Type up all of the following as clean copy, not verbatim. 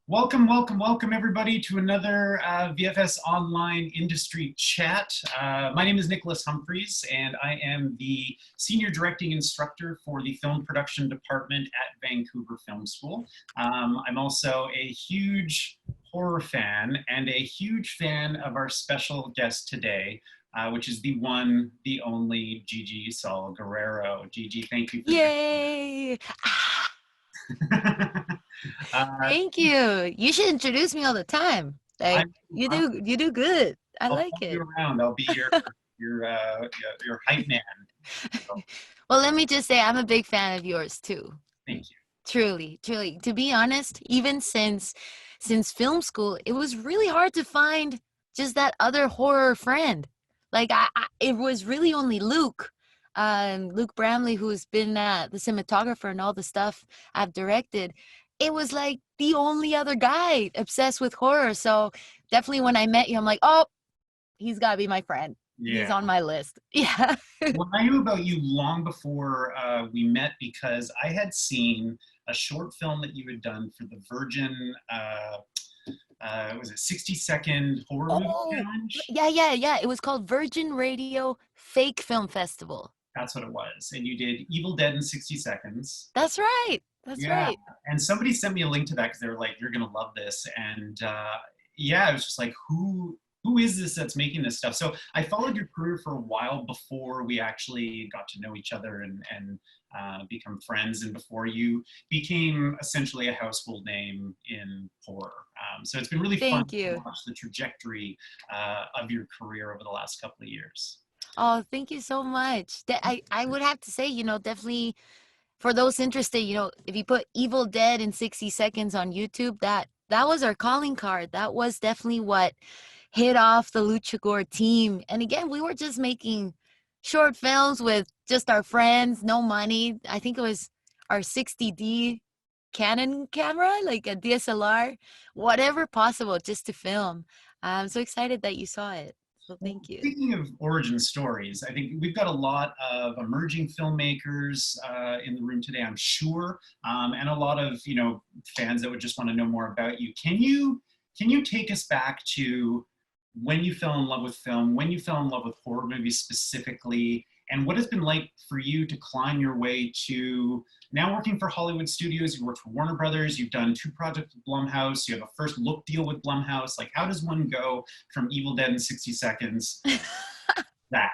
Welcome, welcome, welcome everybody to another VFS Online Industry Chat. My name is Nicholas Humphreys and I am the Senior Directing Instructor for the Film Production Department at Vancouver Film School. I'm also a huge horror fan and a huge fan of our special guest today, which is the one, the only Gigi Saul Guerrero. Gigi, thank you for Yay! uh, Thank you. You should introduce me all the time. Like I'm, you do good. I I'll like follow you it. around. I'll be your hype man. So, Well, let me just say I'm a big fan of yours too. thank you. Truly, truly. To be honest, even since film school, it was really hard to find just that other horror friend. Like it was really only Luke Bramley, who's been the cinematographer and all the stuff I've directed. It was like the only other guy obsessed with horror. So definitely when I met you, I'm like, oh, he's got to be my friend. He's Yeah. on my list. Yeah. Well, I knew about you long before we met because I had seen a short film that you had done for the Virgin, was it 60-second horror movie Oh, challenge? yeah, yeah, yeah. It was called Virgin Radio Fake Film Festival. That's what it was. And you did Evil Dead in 60 seconds. That's right. That's Yeah. right. And somebody sent me a link to that because they were like, you're going to love this. And yeah, it was just like, who is this that's making this stuff? So I followed your career for a while before we actually got to know each other and become friends, and before you became essentially a household name in horror. So it's been really fun Thank to you. watch the trajectory of your career over the last couple of years. Oh, thank you so much. I would have to say, definitely for those interested, if you put Evil Dead in 60 seconds on YouTube, that was our calling card. That was definitely what hit off the Luchagore team. And again, we were just making short films with just our friends, no money. I think it was our 60D Canon camera, like a DSLR, whatever possible just to film. I'm so excited that you saw it. So Well, thank you. speaking of origin stories, I think we've got a lot of emerging filmmakers in the room today, I'm sure, and a lot of fans that would just want to know more about you. Can you take us back to when you fell in love with film, when you fell in love with horror movies specifically, and what it's been like for you to climb your way to now working for Hollywood studios? You worked for Warner Brothers, you've done 2 projects with Blumhouse, you have a first look deal with Blumhouse. Like, how does one go from Evil Dead in 60 seconds that?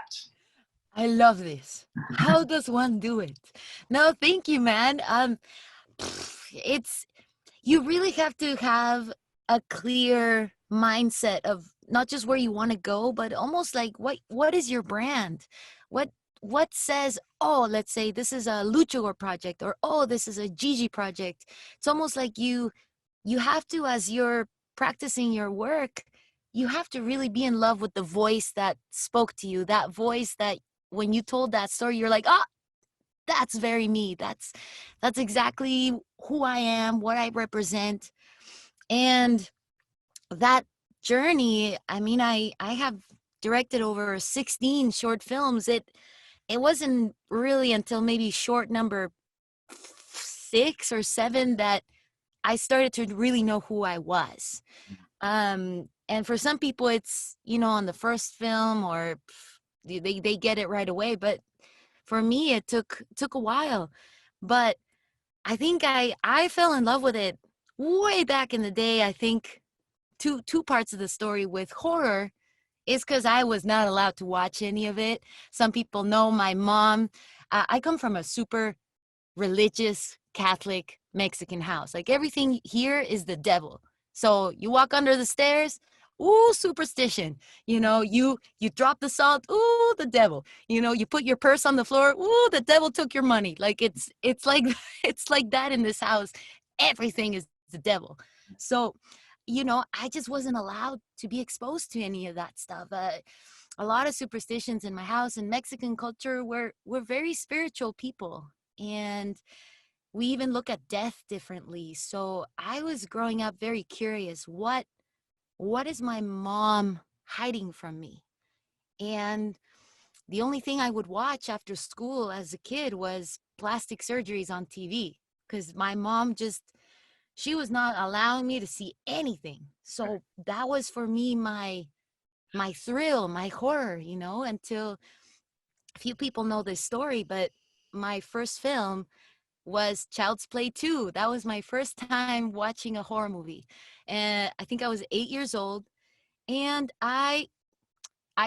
I love this. How does one do it? No, thank you, man. It's you really have to have a clear mindset of not just where you want to go, but almost like what is your brand? What what says, oh, let's say this is a Luchador project, or oh, this is a Gigi project. It's almost like you have to, as you're practicing your work, you have to really be in love with the voice that spoke to you, that voice that when you told that story, you're like, ah, that's very me. That's exactly who I am, what I represent. And that journey, I mean, I have directed over 16 short films. It wasn't really until maybe short number 6 or 7 that I started to really know who I was. And for some people, it's on the first film, or they get it right away. But for me, it took a while. But I think I fell in love with it way back in the day. I think two parts of the story with horror is because I was not allowed to watch any of it. Some people know my mom. I come from a super religious Catholic Mexican house. Like everything here is the devil. So you walk under the stairs, ooh, superstition. You drop the salt, ooh, the devil. You put your purse on the floor, ooh, the devil took your money. Like it's like it's like that in this house. Everything is the devil. So, I just wasn't allowed to be exposed to any of that stuff. A lot of superstitions in my house. In Mexican culture, we're very spiritual people, and we even look at death differently. So I was growing up very curious. What is my mom hiding from me? And the only thing I would watch after school as a kid was plastic surgeries on TV, because my mom just she was not allowing me to see anything. So that was for me my thrill, my horror, you know, until few people know this story, but my first film was Child's Play 2. That was my first time watching a horror movie. And I think I was 8 years old. And I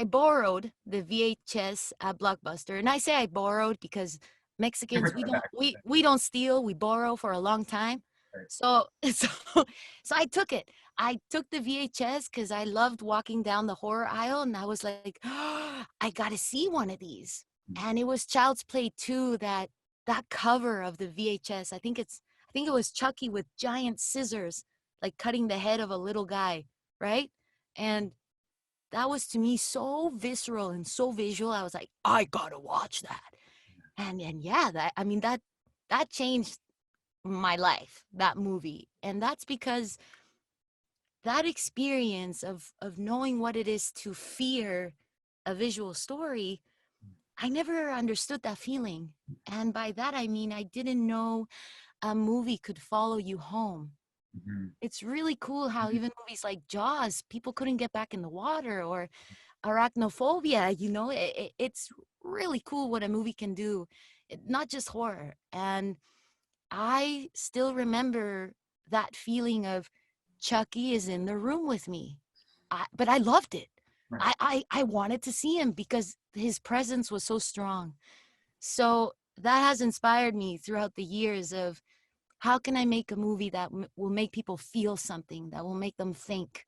borrowed the VHS at Blockbuster. And I say I borrowed because Mexicans, we don't steal, we borrow for a long time. So so I took it. I took the VHS because I loved walking down the horror aisle, and I was like, oh, I gotta see one of these. And it was Child's Play 2, that cover of the VHS. I think it was Chucky with giant scissors, like cutting the head of a little guy, right? And that was to me so visceral and so visual. I was like, I gotta watch that. And yeah, that changed my life, that movie. And that's because that experience of knowing what it is to fear a visual story, I never understood that feeling. And by that I mean I didn't know a movie could follow you home. It's really cool how even movies like Jaws, people couldn't get back in the water, or arachnophobia, you know, it's really cool what a movie can do, not just horror. And I still remember that feeling of Chucky is in the room with me. But I loved it. Right. I wanted to see him because his presence was so strong. So that has inspired me throughout the years of how can I make a movie that will make people feel something, that will make them think,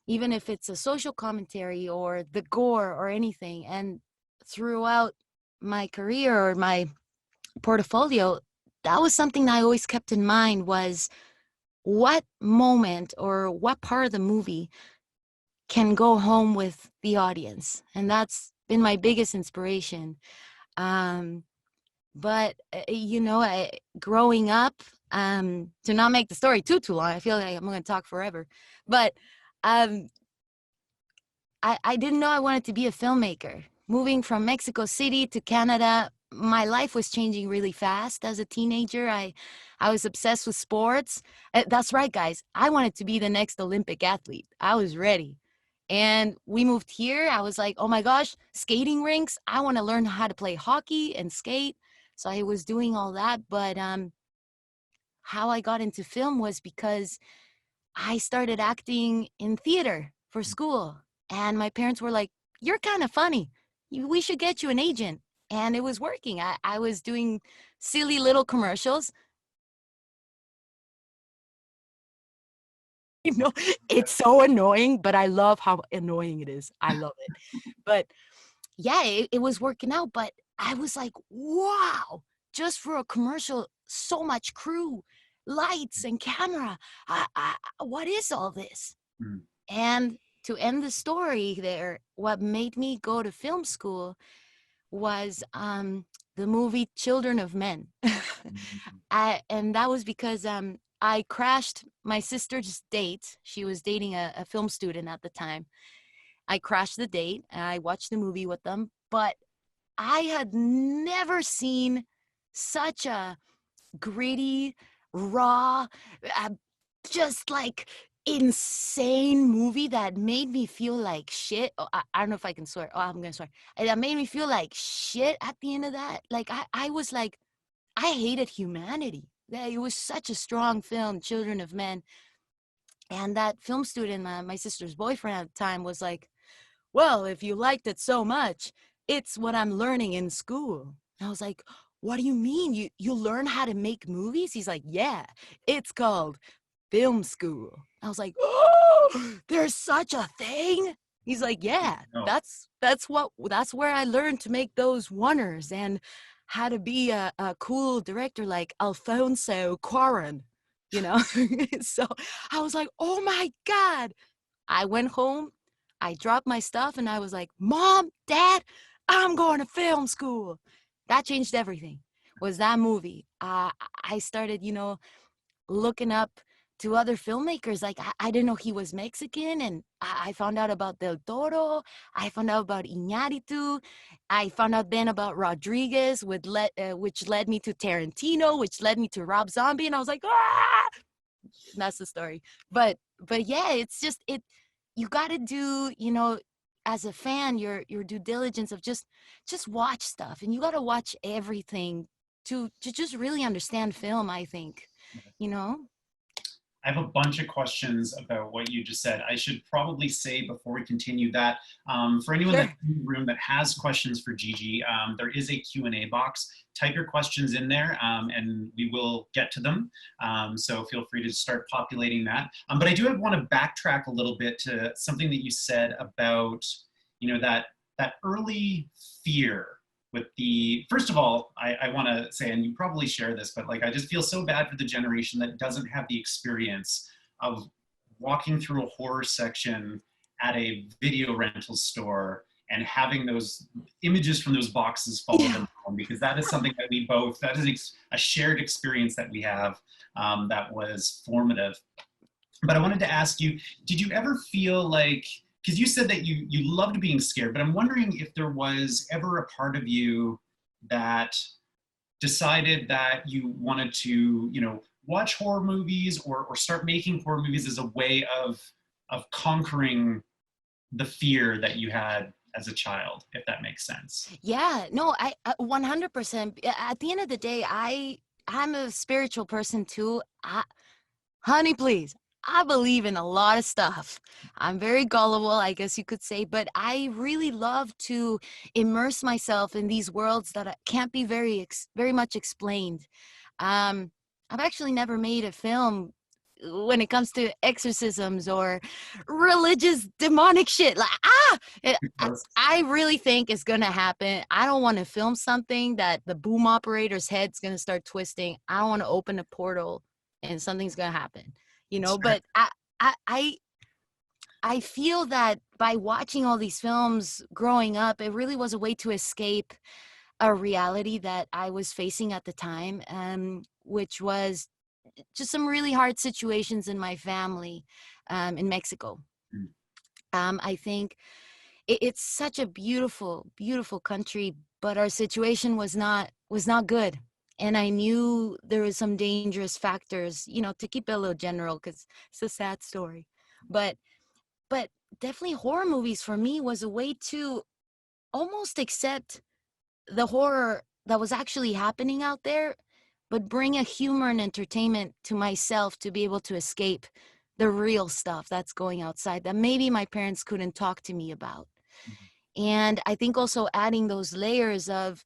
even if it's a social commentary or the gore or anything. And throughout my career or my portfolio, that was something I always kept in mind, was what moment or what part of the movie can go home with the audience. And that's been my biggest inspiration. But you know, growing up, to not make the story too long, I feel like I'm going to talk forever, but um, I didn't know I wanted to be a filmmaker. Moving from Mexico City to Canada, my life was changing really fast. As a teenager, I was obsessed with sports. That's right, guys. I wanted to be the next Olympic athlete. I was ready. And we moved here. I was like, oh my gosh, skating rinks. I want to learn how to play hockey and skate. So I was doing all that. But how I got into film was because I started acting in theater for school. And my parents were like, you're kind of funny. We should get you an agent. And it was working. I was doing silly little commercials. You know, it's so annoying, but I love how annoying it is. I love it. But yeah, it was working out. But I was like, wow, just for a commercial, so much crew, lights and camera. What is all this? And to end the story there, what made me go to film school was the movie Children of Men. And that was because I crashed my sister's date. She was dating a film student at the time. I crashed the date and I watched the movie with them, but I had never seen such a gritty, raw, uh, just like insane movie that made me feel like shit. Oh, I don't know if I can swear. Oh, I'm gonna swear. That made me feel like shit at the end of that. Like I was like, I hated humanity. It was such a strong film, Children of Men. And that film student, my sister's boyfriend at the time, was like, well, if you liked it so much, it's what I'm learning in school. And I was like, what do you mean? You learn how to make movies? He's like, yeah, it's called film school. I was like, oh, there's such a thing. He's like, yeah, that's where I learned to make those oneers and how to be a cool director like Alfonso Cuarón, you know? So I was like, oh my God. I went home, I dropped my stuff, and I was like, Mom, Dad, I'm going to film school. That changed everything. Was that movie. I started, you know, looking up to other filmmakers. Like I didn't know he was Mexican, and I found out about Del Toro. I found out about Iñárritu. I found out then about Rodriguez, which led me to Tarantino, which led me to Rob Zombie, and I was like, ah! That's the story. But yeah, it's just it. You got to do, as a fan, your due diligence of just watch stuff, and you got to watch everything to just really understand film. I think, you know. I have a bunch of questions about what you just said. I should probably say before we continue that for anyone Sure. that's in the room that has questions for Gigi, there is a Q&A box. Type your questions in there and we will get to them. So feel free to start populating that. But I do want to backtrack a little bit to something that you said about, that early fear with the, first of all, I want to say, and you probably share this, but like, I just feel so bad for the generation that doesn't have the experience of walking through a horror section at a video rental store and having those images from those boxes follow them home, because that is something that we both, that is a shared experience that we have that was formative. But I wanted to ask you, did you ever feel like, because you said that you loved being scared, but I'm wondering if there was ever a part of you that decided that you wanted to, watch horror movies or start making horror movies as a way of conquering the fear that you had as a child, if that makes sense. Yeah, no, I 100%. At the end of the day, I'm a spiritual person too. Honey, please. I believe in a lot of stuff. I'm very gullible, I guess you could say, but I really love to immerse myself in these worlds that can't be very much explained. I've actually never made a film when it comes to exorcisms or religious demonic shit. Like, I really think it's gonna happen. I don't want to film something that the boom operator's head's gonna start twisting. I don't want to open a portal and something's gonna happen, But I feel that by watching all these films growing up, it really was a way to escape a reality that I was facing at the time, which was just some really hard situations in my family in Mexico. I think it's such a beautiful, beautiful country, but our situation was not good. And I knew there was some dangerous factors, to keep it a little general because it's a sad story. But definitely horror movies for me was a way to almost accept the horror that was actually happening out there, but bring a humor and entertainment to myself to be able to escape the real stuff that's going outside that maybe my parents couldn't talk to me about. And I think also adding those layers of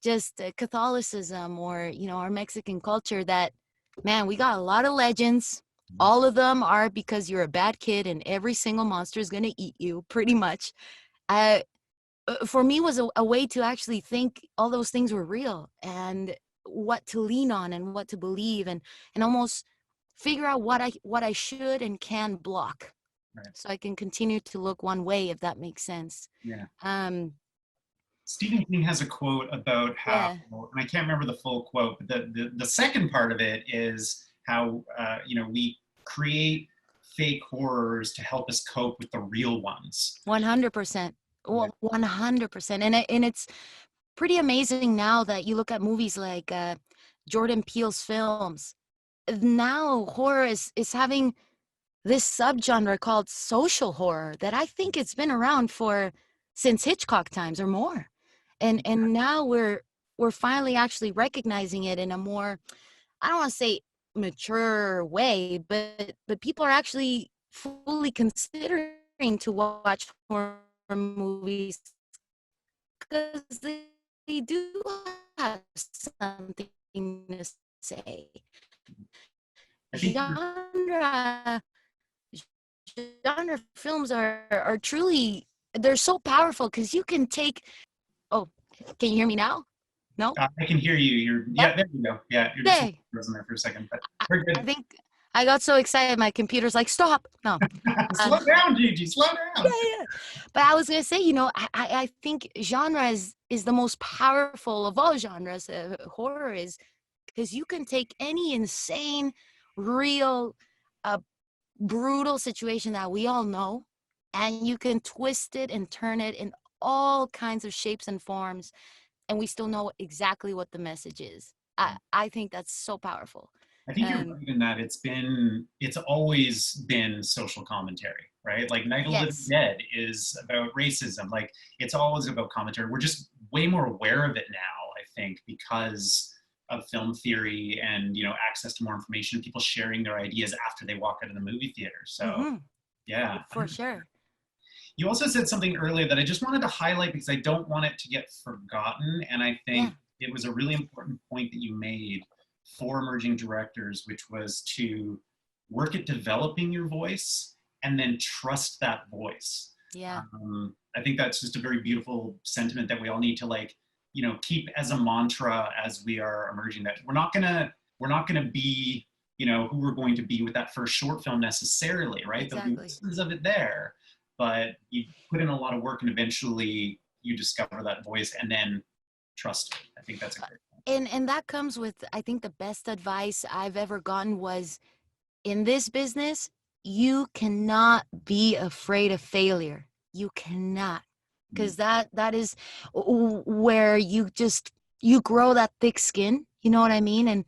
just Catholicism or, our Mexican culture that, man, we got a lot of legends. All of them are because you're a bad kid and every single monster is going to eat you pretty much. For me was a way to actually think all those things were real and what to lean on and what to believe and almost figure out what I should and can block. Right. So I can continue to look one way, if that makes sense. Yeah. Stephen King has a quote about how, and I can't remember the full quote, but the second part of it is how, we create fake horrors to help us cope with the real ones. 100%. Well, 100%. And it's pretty amazing now that you look at movies like Jordan Peele's films. Now horror is having this subgenre called social horror that I think it's been around since Hitchcock times or more. And now we're finally actually recognizing it in a more, I don't want to say mature way, but people are actually fully considering to watch horror movies because they do have something to say. Genre films are truly, they're so powerful because you can take, oh, can you hear me now? No? I can hear you. Yeah, there you go. Yeah, you're just frozen there for a second, but we're good. I think I got so excited, my computer's like, stop. No. Slow down, Gigi, slow down. Yeah. But I was going to say, I think genre is the most powerful of all genres. Horror is, because you can take any insane, real, brutal situation that we all know, and you can twist it and turn it in all kinds of shapes and forms, and we still know exactly what the message is. I think that's so powerful. I think you're And right in that it's always been social commentary, right? Like Night of the Living yes, Dead is about racism. Like it's always about commentary. We're just way more aware of it now, I think, because of film theory and access to more information, people sharing their ideas after they walk out of the movie theater. So hmm, yeah. for sure. You also said something earlier that I just wanted to highlight because I don't want it to get forgotten. And I Yeah, think it was a really important point that you made for emerging directors, which was to work at developing your voice and then trust that voice. yeah, I think that's just a very beautiful sentiment that we all need to keep as a mantra as we are emerging. That we're not gonna be, who we're going to be with that first short film necessarily, right? There'll be exactly. whispers of it there, but you put in a lot of work and eventually you discover that voice and then trust it. I think that's a great point. And that comes with, I think, the best advice I've ever gotten was, in this business, you cannot be afraid of failure. You cannot, Mm. because that is where you grow that thick skin. You know what I mean? And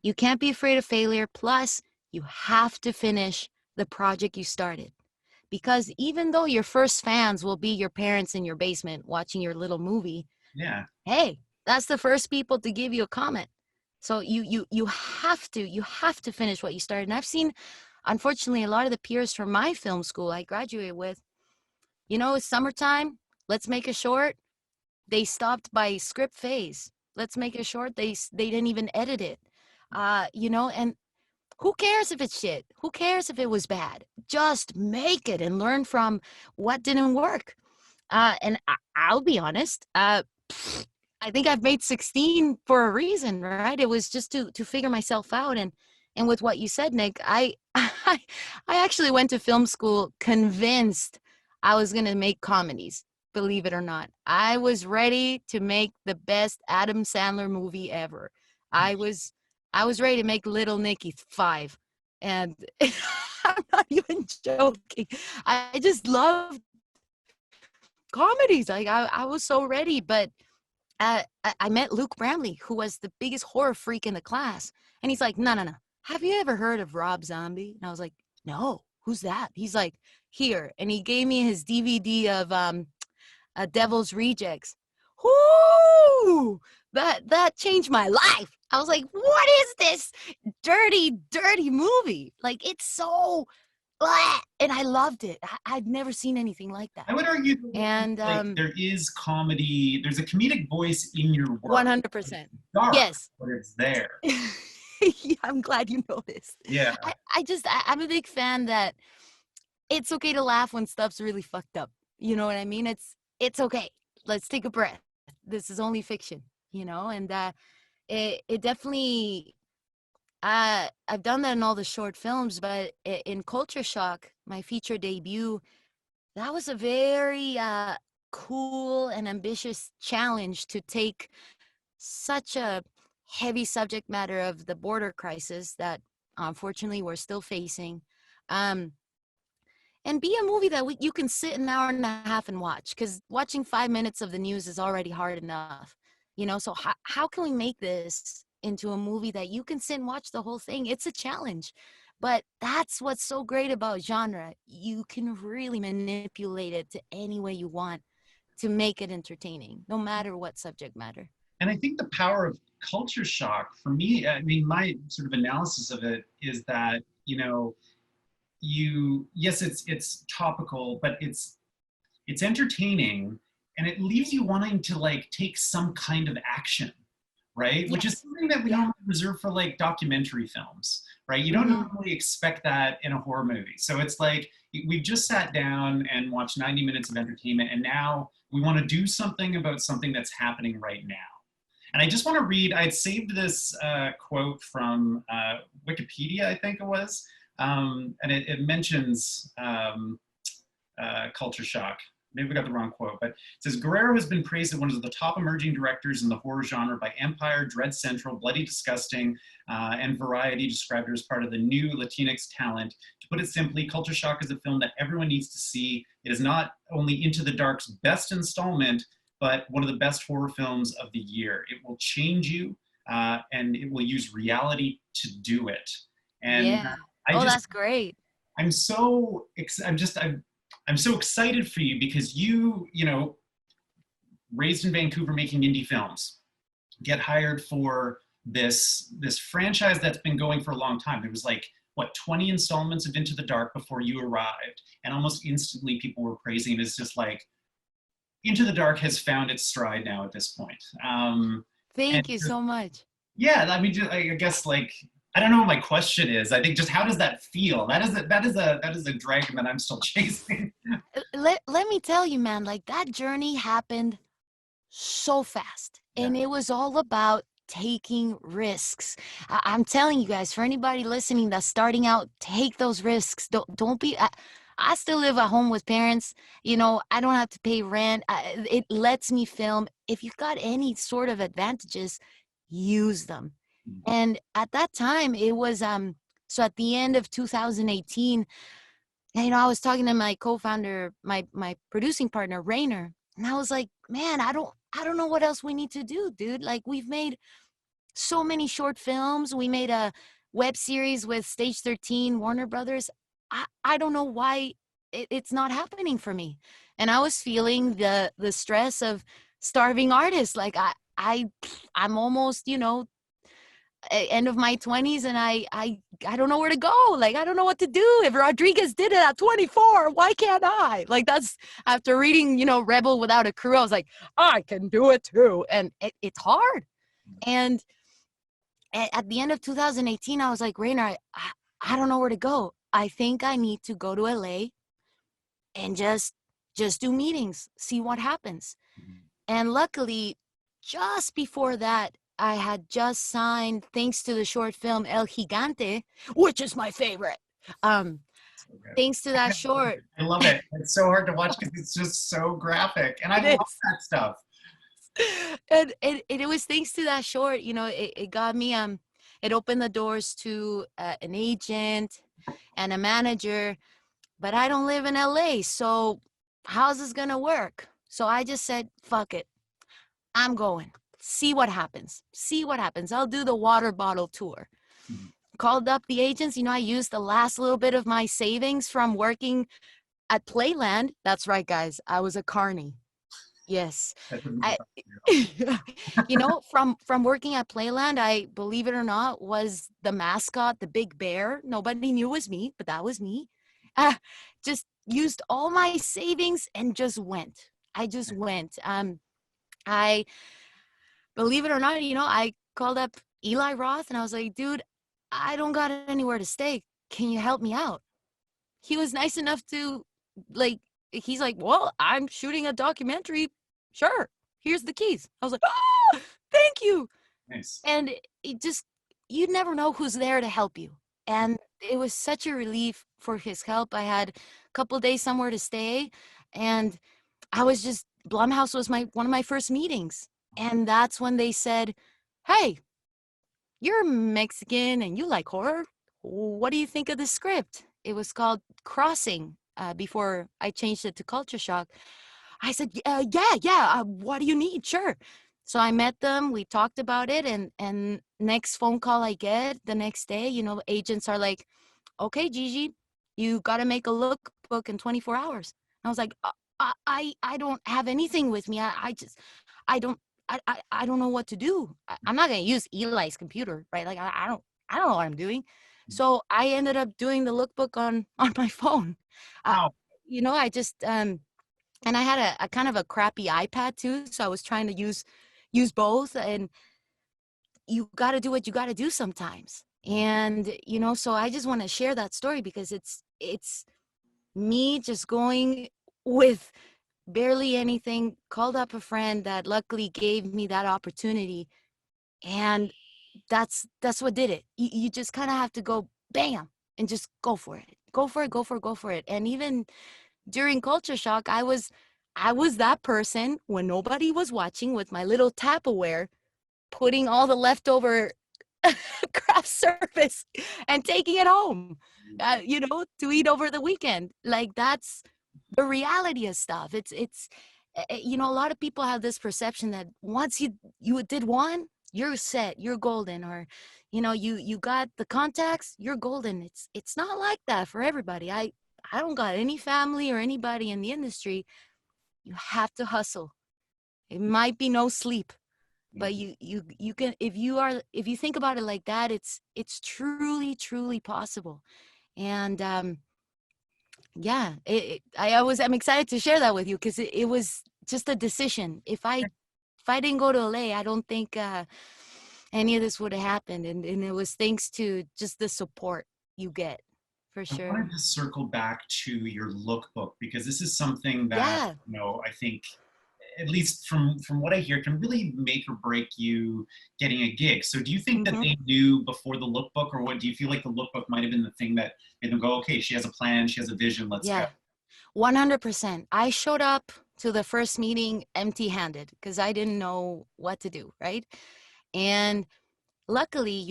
you can't be afraid of failure. Plus, you have to finish the project you started. Because even though your first fans will be your parents in your basement watching your little movie, Yeah. hey, that's the first people to give you a comment. So you have to finish what you started. And I've seen, unfortunately, a lot of the peers from my film school I graduated with, it's summertime, let's make a short. They stopped by script phase. Let's make a short. They didn't even edit it. And who cares if it's shit? Who cares if it was bad? Just make it and learn from what didn't work. I'll be honest. I think I've made 16 for a reason, right? It was just to figure myself out. And with what you said, Nick, I actually went to film school convinced I was gonna make comedies. Believe it or not, I was ready to make the best Adam Sandler movie ever. I was I was ready to make Little Nicky 5, and I'm not even joking. I just love comedies. Like I was so ready, but I met Luke Bramley, who was the biggest horror freak in the class, and he's like, "No, no, no. Have you ever heard of Rob Zombie?" And I was like, "No, who's that?" He's like, "Here," and he gave me his DVD of Devil's Rejects. Whoo! That changed my life. I was like, "What is this dirty, dirty movie? Like it's so." Blah! And I loved it. I'd never seen anything like that. I would argue And like there is comedy, there's a comedic voice in your work. It's 100%. dark, Yes. but it's there. Yeah, I'm glad you noticed. Yeah. I'm a big fan that it's okay to laugh when stuff's really fucked up. You know what I mean? It's okay. Let's take a breath. This is only fiction, and it definitely I've done that in all the short films, but in Culture Shock, my feature debut, that was a very cool and ambitious challenge to take such a heavy subject matter of the border crisis that unfortunately we're still facing, um, and be a movie that you can sit an hour and a half and watch, because watching 5 minutes of the news is already hard enough. So how can we make this into a movie that you can sit and watch the whole thing? It's a challenge, but that's what's so great about genre. You can really manipulate it to any way you want to make it entertaining, no matter what subject matter. And I think the power of culture shock for me, I mean, my sort of analysis of it is that, yes, it's topical, but it's entertaining and it leaves you wanting to like take some kind of action, right? Which is Yes. something that we Yeah. normally reserve for like documentary films, right? You don't Hmm. normally expect that in a horror movie. So it's like we've just sat down and watched 90 minutes of entertainment and now we want to do something about something that's happening right now. And I just want to read, I had saved this quote from Wikipedia, I think it was, and it mentions culture shock. maybe we got the wrong quote, but it says Guerrero has been praised as one of the top emerging directors in the horror genre by Empire, Dread Central, Bloody Disgusting, and Variety described her as part of the new Latinx talent. To put it simply, Culture Shock is a film that everyone needs to see. It is not only Into the Dark's best installment, but one of the best horror films of the year. It will change you, and it will use reality to do it. And Yeah. I Oh, just, that's great. I'm so, I'm so excited for you because you know, raised in Vancouver making indie films, get hired for this franchise that's been going for a long time. There was like what 20 installments of Into the Dark before you arrived, and almost instantly people were praising it as just like Into the Dark has found its stride now at this point. And Thank you just, so much. yeah, I mean, I guess like I don't know what my question is. I think just how does that feel? That is a dragon that I'm still chasing. Let me tell you, man, like that journey happened so fast. Yeah. And it was all about taking risks. I'm telling you guys, for anybody listening that's starting out, take those risks. Don't be. I still live at home with parents. You know, I don't have to pay rent. It lets me film. If you've got any sort of advantages, use them. And at that time, it was so at the end of 2018, and, I was talking to my co-founder, my producing partner, Rainer, and I was like, man, I don't know what else we need to do, dude. Like we've made so many short films. We made a web series with Stage 13, Warner Brothers. I don't know why it's not happening for me. And I was feeling the stress of starving artist. Like I'm almost, end of my 20s, and I don't know where to go. Like I don't know what to do. If Rodriguez did it at 24, why can't I? Like that's after reading, Rebel Without a Crew, I was like, I can do it too. And it's hard. And at the end of 2018, I was like, Rainer, I don't know where to go. I think I need to go to LA and just do meetings, see what happens. And luckily, just before that, I had just signed, thanks to the short film El Gigante, which is my favorite. So good. Thanks to that short. I love it. It's so hard to watch because it's just so graphic, and I It love is. that stuff. And it was thanks to that short, it got me, it opened the doors to an agent and a manager, but I don't live in LA, so how's this gonna work? So I just said, fuck it. I'm going. See what happens. See what happens. I'll do the water bottle tour. Called up the agents. I used the last little bit of my savings from working at Playland. That's right, guys. I was a carny. Yes. That doesn't I, from working at Playland, I, believe it or not, was the mascot, the big bear. Nobody knew it was me, but that was me. Just used all my savings and just went. I just went. I, believe it or not, I called up Eli Roth and I was like, dude, I don't got anywhere to stay. Can you help me out? He was nice enough to, like, he's like, well, I'm shooting a documentary. Sure. Here's the keys. I was like, oh, thank you. Nice. And it just, you never know who's there to help you. And it was such a relief for his help. I had a couple of days somewhere to stay, and I was just, Blumhouse was one of my first meetings. And that's when they said, hey, you're Mexican and you like horror. What do you think of the script? It was called Crossing, before I changed it to Culture Shock. I said, yeah. What do you need? Sure. So I met them. We talked about it. And next phone call I get the next day, agents are like, okay, Gigi, you got to make a lookbook in 24 hours. I was like, I don't have anything with me. I don't, I don't know what to do. I'm not going to use Eli's computer, right? Like, I don't know what I'm doing. So I ended up doing the lookbook on my phone. Wow. I just, and I had a kind of a crappy iPad too. So I was trying to use both, and you got to do what you got to do sometimes. And, so I just want to share that story because it's me just going with barely anything, called up a friend that luckily gave me that opportunity. And that's what did it. You just kind of have to go bam and just go for it. Go for it. And even during Culture Shock, I was I was that person when nobody was watching with my little Tupperware, putting all the leftover craft service and taking it home, to eat over the weekend. Like, that's the reality of stuff. It's a lot of people have this perception that once you did one, you're set, you're golden, or you got the contacts, you're golden. It's not like that for everybody. I don't got any family or anybody in the industry. You have to hustle. It might be no sleep, but you can, if you think about it like that, it's truly possible. And yeah, I'm excited to share that with you, because it was just a decision. If I didn't go to LA, I don't think any of this would have happened. And it was thanks to just the support you get, for I sure. wanted to circle back to your lookbook, because this is something that, Yeah. I think, at least from what I hear, can really make or break you getting a gig. So do you think that Hmm. they knew before the lookbook, or what do you feel like the lookbook might have been the thing that made them go, okay, she has a plan, she has a vision, let's go? Yeah. 100%. I showed up to the first meeting empty-handed because I didn't know what to do, right? And luckily,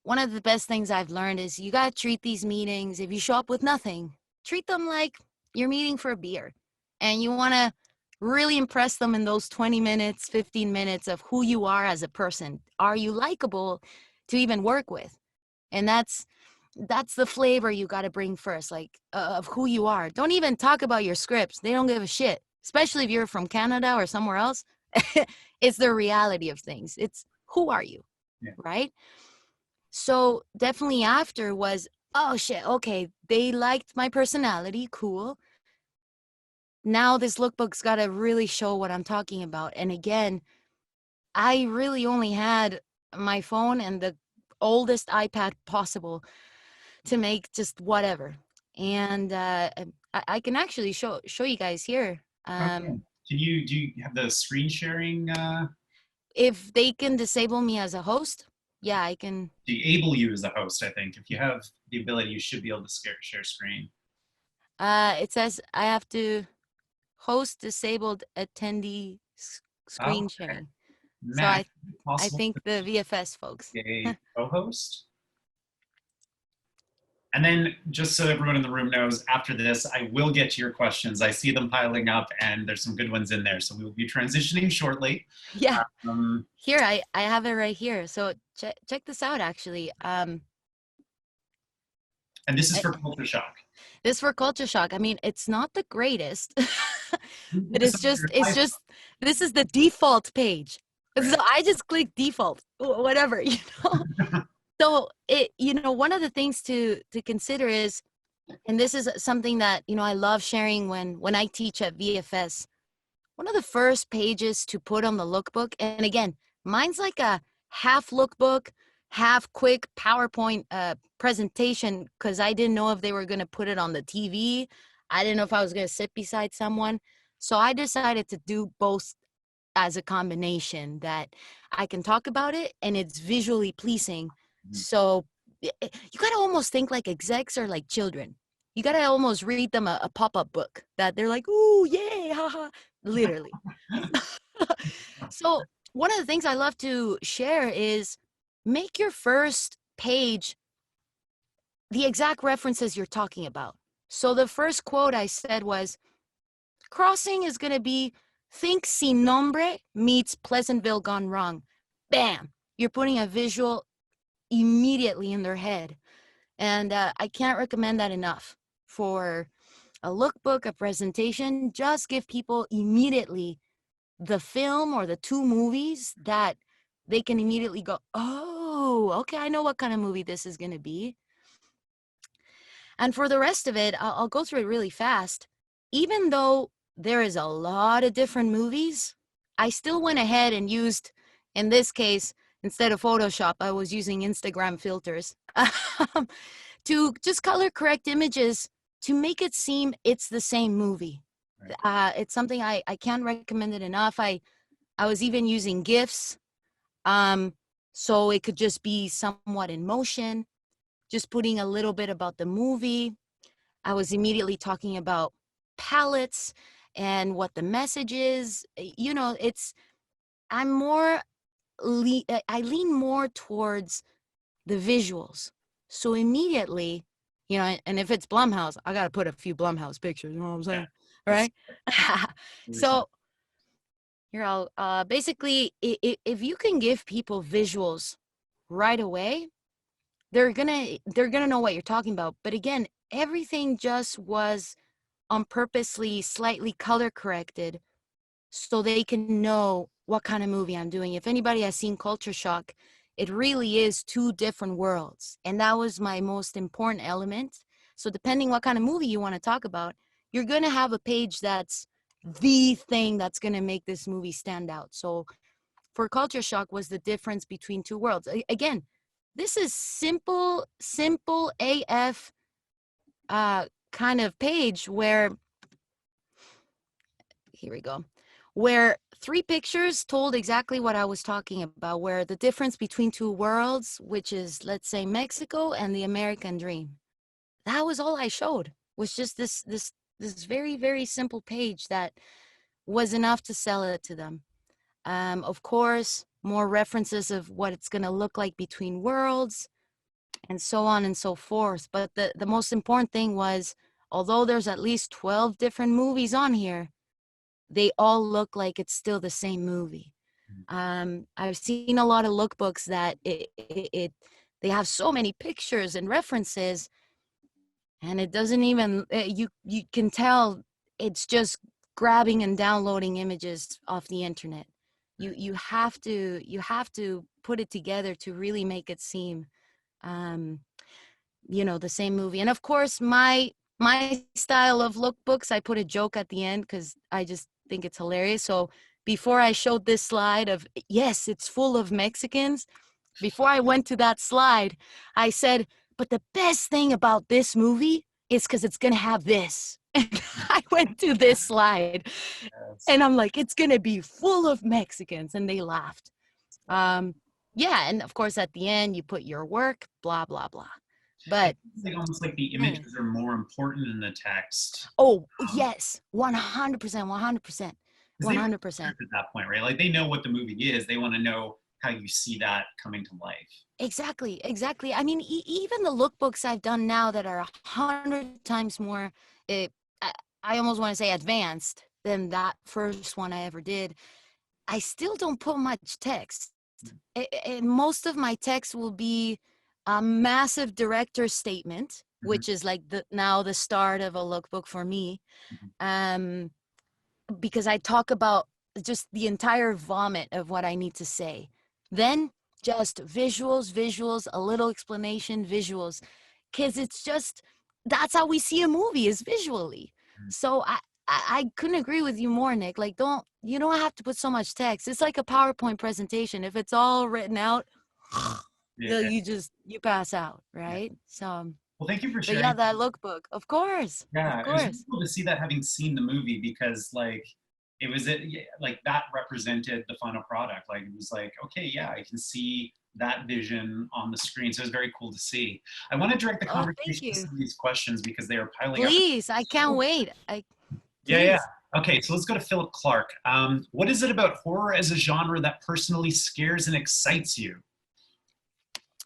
one of the best things I've learned is you got to treat these meetings, if you show up with nothing, treat them like you're meeting for a beer. And you want to really impress them in those 20 minutes, 15 minutes of who you are as a person. Are you likable to even work with? And that's the flavor you got to bring first, like of who you are. Don't even talk about your scripts. They don't give a shit, especially if you're from Canada or somewhere else. It's the reality of things. It's who are you, Yeah. right? So definitely after was, oh shit, okay, they liked my personality, cool. Now this lookbook's got to really show what I'm talking about. And again, I really only had my phone and the oldest iPad possible to make just whatever. And I can actually show you guys here. Okay. Do you have the screen sharing, If they can disable me as a host, yeah, I can. able you as a host, I think. If you have the ability, you should be able to share screen. It says I have to host disabled attendee Oh, screen okay. sharing. So Matt, is it I possible think to the VFS folks. be a co-host? And then, just so everyone in the room knows, after this, I will get to your questions. I see them piling up, and there's some good ones in there. So we will be transitioning shortly. Yeah. Um, Here, I have it right here. So check this out, actually. and this is for culture shock. This for culture shock. I mean, it's not the greatest, You put but this under your it's title, just, this is the default page. So right? I just click default, whatever, So one of the things to consider is, and this is something that, I love sharing when I teach at VFS. One of the first pages to put on the lookbook, and again, mine's like a half lookbook, half quick PowerPoint presentation, because I didn't know if they were going to put it on the TV. I didn't know if I was going to sit beside someone. So I decided to do both as a combination, that I can talk about it and it's visually pleasing. So you got to almost think like execs are like children. You got to almost read them a pop-up book that they're like, ooh, yay, haha, literally. So one of the things I love to share is make your first page the exact references you're talking about. So the first quote I said was, crossing is going to be, think Sin Nombre meets Pleasantville gone wrong. Bam! You're putting a visual immediately in their head. And I can't recommend that enough for a lookbook, a presentation. Just give people immediately the film or the two movies that they can immediately go, oh, okay, I know what kind of movie this is going to be. And for the rest of it, I'll go through it really fast. Even though there is a lot of different movies, I still went ahead and used, in this case, instead of Photoshop, I was using Instagram filters to just color correct images to make it seem it's the same movie. It's something I can't recommend it enough. I was even using GIFs, so it could just be somewhat in motion, just putting a little bit about the movie. I was immediately talking about palettes and what the message is. You know, I'm more, I lean more towards the visuals. So immediately, you know, and if it's Blumhouse, I got to put a few Blumhouse pictures, you know what I'm Yeah. saying? That's Right? really smart. So you're all, basically, if you can give people visuals right away, they're gonna know what you're talking about. But again, everything just was on purposely slightly color corrected so they can know what kind of movie I'm doing. If anybody has seen Culture Shock, it really is two different worlds. And that was my most important element. So depending what kind of movie you want to talk about, you're going to have a page that's the thing that's going to make this movie stand out. So for Culture Shock was the difference between two worlds. Again, this is simple AF kind of page where, here we go, where three pictures told exactly what I was talking about, where the difference between two worlds, which is, let's say, Mexico and the American dream. That was all I showed, was just this very, very simple page that was enough to sell it to them. Of course, more references of what it's going to look like between worlds and so on and so forth. But the most important thing was, although there's at least 12 different movies on here, they all look like it's still the same movie. I've seen a lot of lookbooks that they have so many pictures and references, and it doesn't even, you can tell it's just grabbing and downloading images off the internet. You have to put it together to really make it seem, um, you know, the same movie. And of course, my style of lookbooks, I put a joke at the end because I just think it's hilarious. So before I showed this slide of, yes, it's full of Mexicans, before I went to that slide, I said, but the best thing about this movie is because it's going to have this. And I went to this slide Yes. and I'm like, it's going to be full of Mexicans. And they laughed. Um, yeah. And of course, at the end, you put your work, blah, blah, blah. But It's like almost like the yeah. images are more important than the text. Oh, Um, yes, 100%, 100%, because they 100%. at that point, right? Like they know what the movie is. They want to know how you see that coming to life. Exactly, exactly. I mean, even the lookbooks I've done now that are 100 times more, uh, I, I almost want to say advanced than that first one I ever did, I still don't put much text. Most of my text will be a massive director's statement, Mm-hmm. which is like now the start of a lookbook for me. Mm-hmm. Um, because I talk about just the entire vomit of what I need to say. Then just visuals, visuals, a little explanation, visuals, because it's just, that's how we see a movie, is visually. So I couldn't agree with you more, Nick. Like, you don't have to put so much text. It's like a PowerPoint presentation. If it's all written out, Yeah. you pass out, Yeah. right? So, Well, thank you for but yeah, sharing. that lookbook, of course, of Yeah, it was really course. cool to see that having seen the movie because like it was it yeah, like that represented the final product. Like it was like, okay, yeah, I can see that vision on the screen. So it was very cool to see. I want to direct the Oh, thank conversation to you. some of these questions because they are piling up. Please, I can't wait. Yeah, yeah. Please. Okay, so let's go to Philip Clark. What is it about horror as a genre that personally scares and excites you?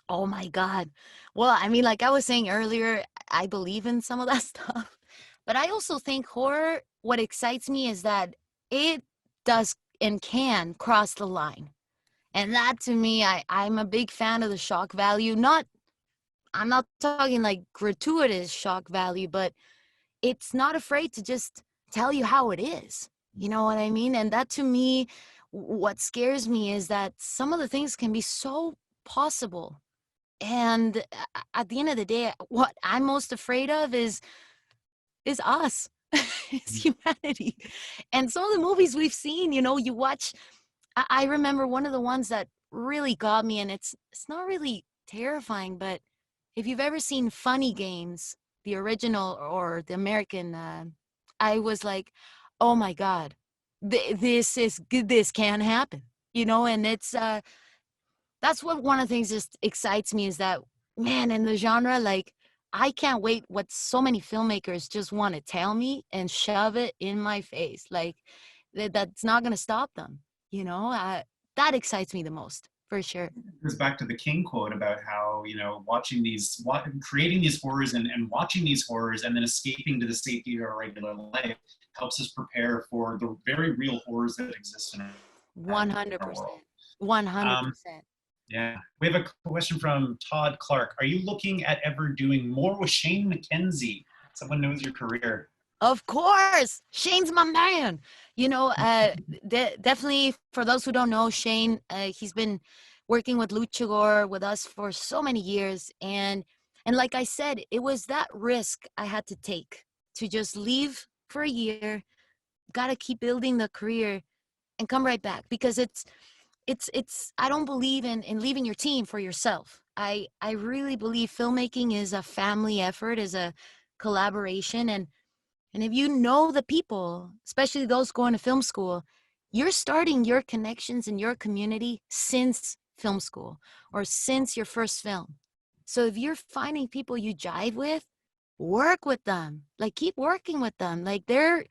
Oh my God. Well, I mean, like I was saying earlier, I believe in some of that stuff, but I also think horror, what excites me is that it does and can cross the line. And that to me, I'm a big fan of the shock value. I'm not talking like gratuitous shock value, but it's not afraid to just tell you how it is. You know what I mean? And that to me, what scares me is that some of the things can be so possible. And at the end of the day, what I'm most afraid of is us, is humanity. And some of the movies we've seen, you know, you watch. I remember one of the ones that really got me, and it's not really terrifying, but if you've ever seen Funny Games, the original or the American, I was like, oh my God, this can happen, you know. And it's that's what one of the things just excites me, is that, man, in the genre, like, I can't wait what so many filmmakers just want to tell me and shove it in my face. Like that's not going to stop them. You know, that excites me the most for sure. It goes back to the King quote about how, watching creating these horrors and watching these horrors and then escaping to the safety of our regular life helps us prepare for the very real horrors that exist in our 100%. world. 100%. Yeah. We have a question from Todd Clark. Are you looking at ever doing more with Shane McKenzie? Someone knows your career. Of course, Shane's my man. Definitely for those who don't know, Shane, he's been working with Luchagor with us for so many years. And like I said, it was that risk I had to take to just leave for a year, got to keep building the career and come right back, because it's I don't believe in leaving your team for yourself. I really believe filmmaking is a family effort, is a collaboration. And if you know the people, especially those going to film school, you're starting your connections in your community since film school or since your first film. So if you're finding people you jive with, work with them. Like, keep working with them. Like, their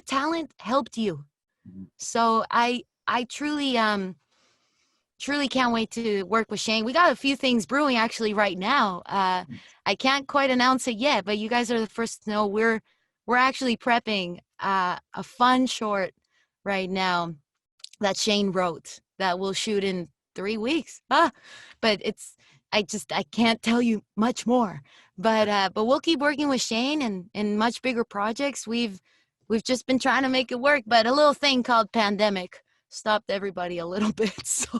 talent helped you. So I truly can't wait to work with Shane. We got a few things brewing actually right now. I can't quite announce it yet, but you guys are the first to know. We're actually prepping a fun short right now that Shane wrote that we'll shoot in 3 weeks. But I can't tell you much more. But we'll keep working with Shane and much bigger projects. We've just been trying to make it work, but a little thing called pandemic stopped everybody a little bit. So,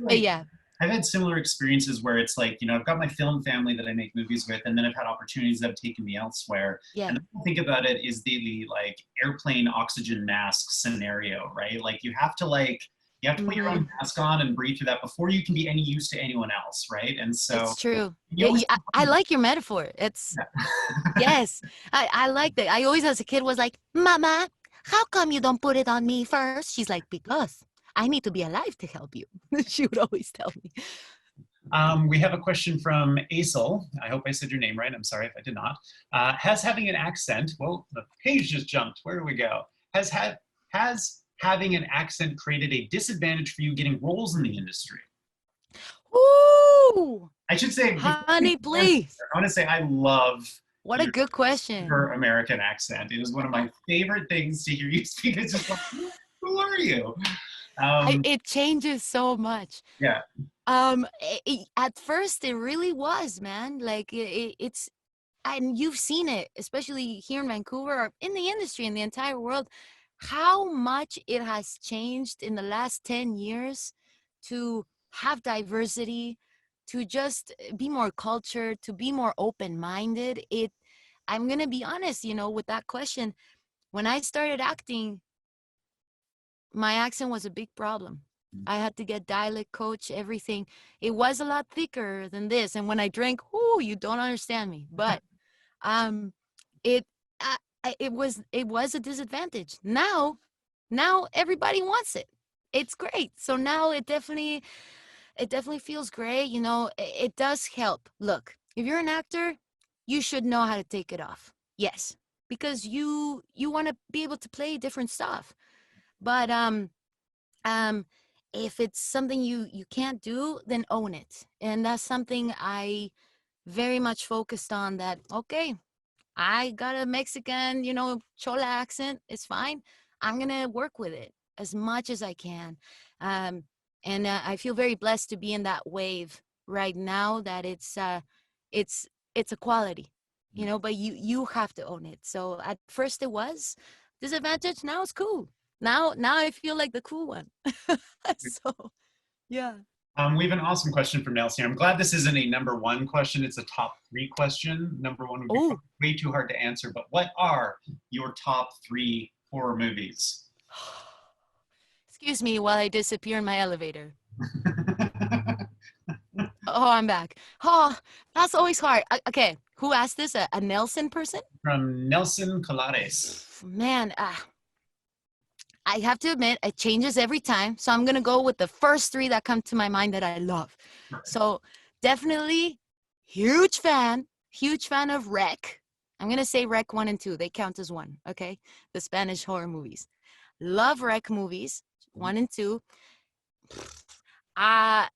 but yeah. I've had similar experiences where it's like, I've got my film family that I make movies with, and then I've had opportunities that have taken me elsewhere. Yeah. And the way I think about it is the like airplane oxygen mask scenario, right? Like you have to put your own mask on and breathe through that before you can be any use to anyone else, right? And so it's true. Yeah, I like your metaphor. It's yes, I like that. I always, as a kid, was like, Mama, how come you don't put it on me first? She's like, because I need to be alive to help you. She would always tell me. We have a question from Aisel. I hope I said your name right. I'm sorry if I did not. Has having an accent, well, the page just jumped. Where do we go? Has having an accent created a disadvantage for you getting roles in the industry? Ooh! I should say, honey, please. I want to say I love what a good question. Her American accent. It is one of my favorite things to hear you speak. It's just like, who are you? It changes so much. Yeah. At first, it really was, man. Like it's, and you've seen it, especially here in Vancouver or in the industry, in the entire world, how much it has changed in the last 10 years to have diversity, to just be more cultured, to be more open-minded. I'm going to be honest, with that question, when I started acting, my accent was a big problem. I had to get dialect coach, everything. It was a lot thicker than this. And when I drank, you don't understand me. But it was a disadvantage. Now everybody wants it. It's great. So now it definitely feels great. It does help. Look, if you're an actor, you should know how to take it off. Yes, because you want to be able to play different stuff. But if it's something you can't do, then own it. And that's something I very much focused on, that, okay, I got a Mexican, Chola accent. It's fine. I'm going to work with it as much as I can. And I feel very blessed to be in that wave right now, that it's a quality, but you have to own it. So at first it was disadvantage. Now it's cool. Now I feel like the cool one. So, yeah. We have an awesome question from Nelson. I'm glad this isn't a number one question. It's a top 3 question. Number one would be way too hard to answer, but what are your top 3 horror movies? Excuse me while I disappear in my elevator. Oh, I'm back. Oh, that's always hard. Okay, who asked this? A Nelson person? From Nelson Colares. Man, I have to admit, it changes every time. So I'm going to go with the first 3 that come to my mind that I love. So definitely huge fan Huge fan of Rec. I'm going to say Rec 1 and 2. They count as one, okay? The Spanish horror movies. Love Rec movies, 1 and 2. I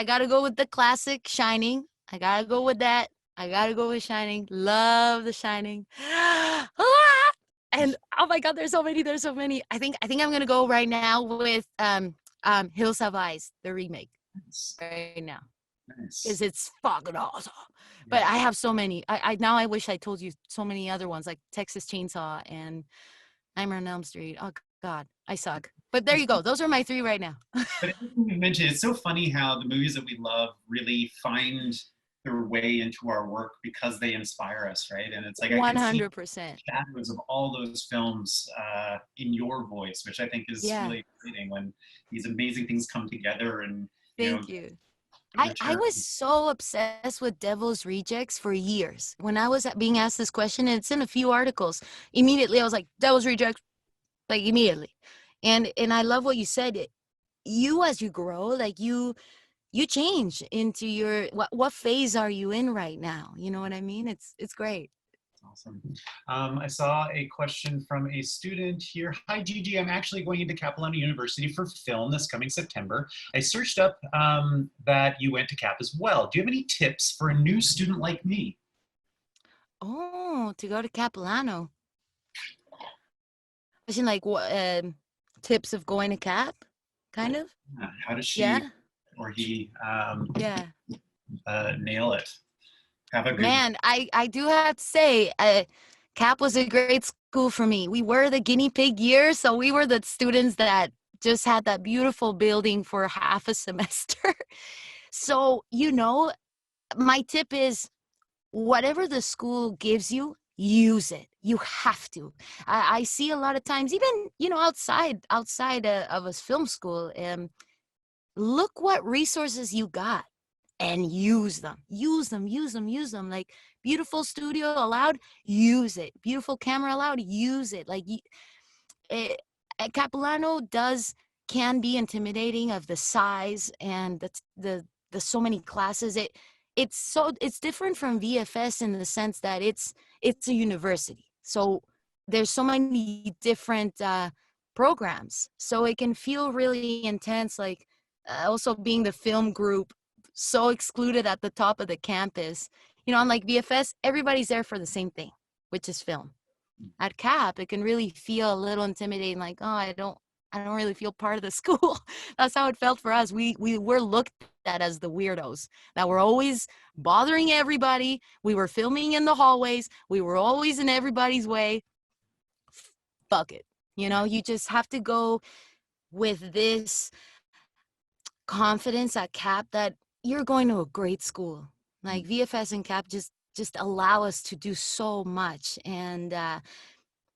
got to go with the classic Shining. I got to go with that. I got to go with Shining. Love The Shining. And oh my God, there's so many. There's so many. I think I'm going to go right now with Hills Have Eyes, the remake. Nice. Right now. Nice. Because it's fucking awesome. But I have so many. I wish I told you so many other ones like Texas Chainsaw and Nightmare on Elm Street. Oh God, I suck. But there you go. Those are my 3 right now. But everything you mentioned, it's so funny how the movies that we love really find their way into our work because they inspire us, right? And it's like I can see 100%. shadows of all those films in your voice, which I think is really exciting when these amazing things come together and Thank you. I was so obsessed with Devil's Rejects for years. When I was being asked this question, and it's in a few articles, immediately I was like, Devil's Rejects, like immediately. And I love what you said. You, as you grow, like you change into your, what phase are you in right now? You know what I mean? It's great. Awesome. I saw a question from a student here. Hi, Gigi. I'm actually going into Capilano University for film this coming September. I searched up that you went to Cap as well. Do you have any tips for a new student like me? Oh, to go to Capilano. I mean, like, what tips of going to Cap, kind of? How does she or he nail it? Have a good Man, I do have to say, Cap was a great school for me. We were the guinea pig year, so we were the students that just had that beautiful building for half a semester. So, my tip is whatever the school gives you, use it. You have to. I see a lot of times, even, outside of a film school, look what resources you got. And use them. Like, beautiful studio allowed, use it. Beautiful camera allowed, use it. Like, Capilano can be intimidating of the size and the so many classes. It's different from VFS in the sense that it's a university. So there's so many different programs. So it can feel really intense. Like, also being the film group, so excluded at the top of the campus. Unlike VFS, everybody's there for the same thing, which is film. At Cap, it can really feel a little intimidating, like, oh, I don't really feel part of the school. That's how it felt for us. We were looked at as the weirdos, that were always bothering everybody. We were filming in the hallways. We were always in everybody's way. Fuck it. You just have to go with this confidence at Cap that you're going to a great school. Like, VFS and Cap just allow us to do so much. And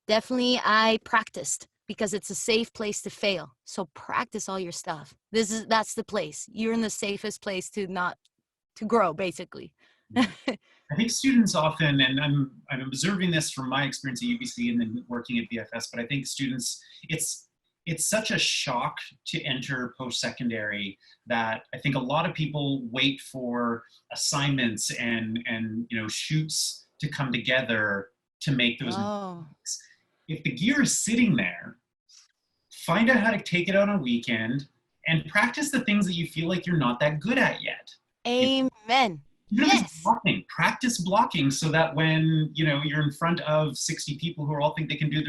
definitely I practiced, because it's a safe place to fail. So practice all your stuff. That's the place. You're in the safest place to grow, basically. I think students often, and I'm observing this from my experience at UBC and then working at VFS, but I think students, it's such a shock to enter post-secondary that I think a lot of people wait for assignments and shoots to come together to make those mistakes. If the gear is sitting there, find out how to take it on a weekend and practice the things that you feel like you're not that good at yet. Amen. Yes. Practice blocking so that when you're in front of 60 people who all think they can do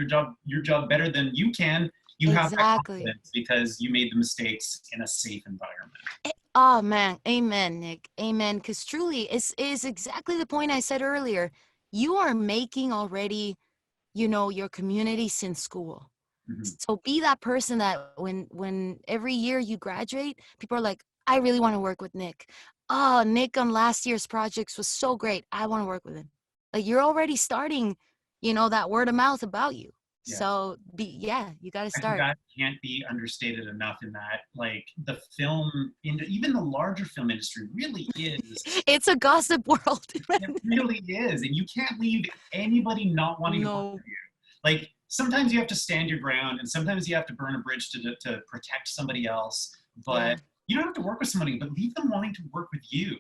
your job better than you can, you have that confidence because you made the mistakes in a safe environment. Oh man, amen, Nick, amen. Because truly, is exactly the point I said earlier. You are making already, your community since school. Mm-hmm. So be that person that when every year you graduate, people are like, I really want to work with Nick. Oh, Nick on last year's projects was so great. I want to work with him. Like, you're already starting, that word of mouth about you. Yeah. So you got to start. That can't be understated enough in that, like, the film, even the larger film industry really is. It's a gossip world. It really is. And you can't leave anybody not wanting to work with you. Like, sometimes you have to stand your ground and sometimes you have to burn a bridge to protect somebody else. But you don't have to work with somebody, but leave them wanting to work with you.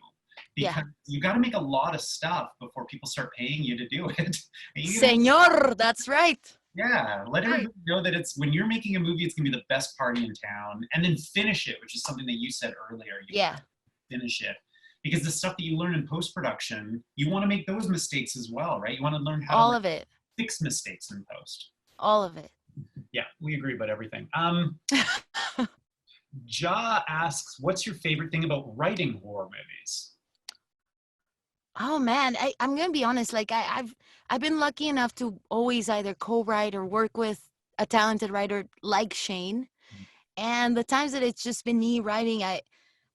Yeah. because you got to make a lot of stuff before people start paying you to do it. And you gotta, Señor, that's right. yeah, let Right. everybody know that it's when you're making a movie, it's gonna be the best party in town, and then finish it, which is something that you said earlier. You Yeah. finish it because the stuff that you learn in post production, you want to make those mistakes as well, right? You want to learn how to All like, of it. fix mistakes in post. All of it. Yeah, we agree about everything. Ja asks, "What's your favorite thing about writing horror movies?" Oh man, I'm gonna be honest. Like I've been lucky enough to always either co-write or work with a talented writer like Shane. And the times that it's just been me writing,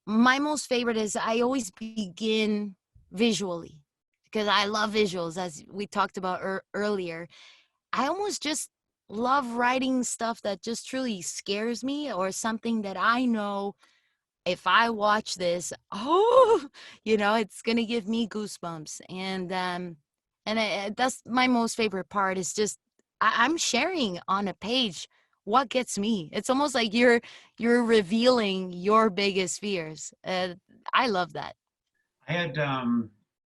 my most favorite is I always begin visually because I love visuals, as we talked about earlier. I almost just love writing stuff that just truly scares me or something that I know if I watch this, oh, it's gonna give me goosebumps. And that's my most favorite part is just I'm sharing on a page what gets me. It's almost like you're revealing your biggest fears. I love that. I had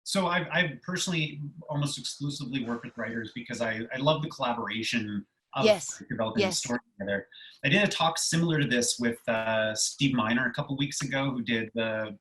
so I've personally almost exclusively worked with writers because I love the collaboration of Yes, developing a yes, story together. I did a talk similar to this with Steve Miner a couple weeks ago, who did the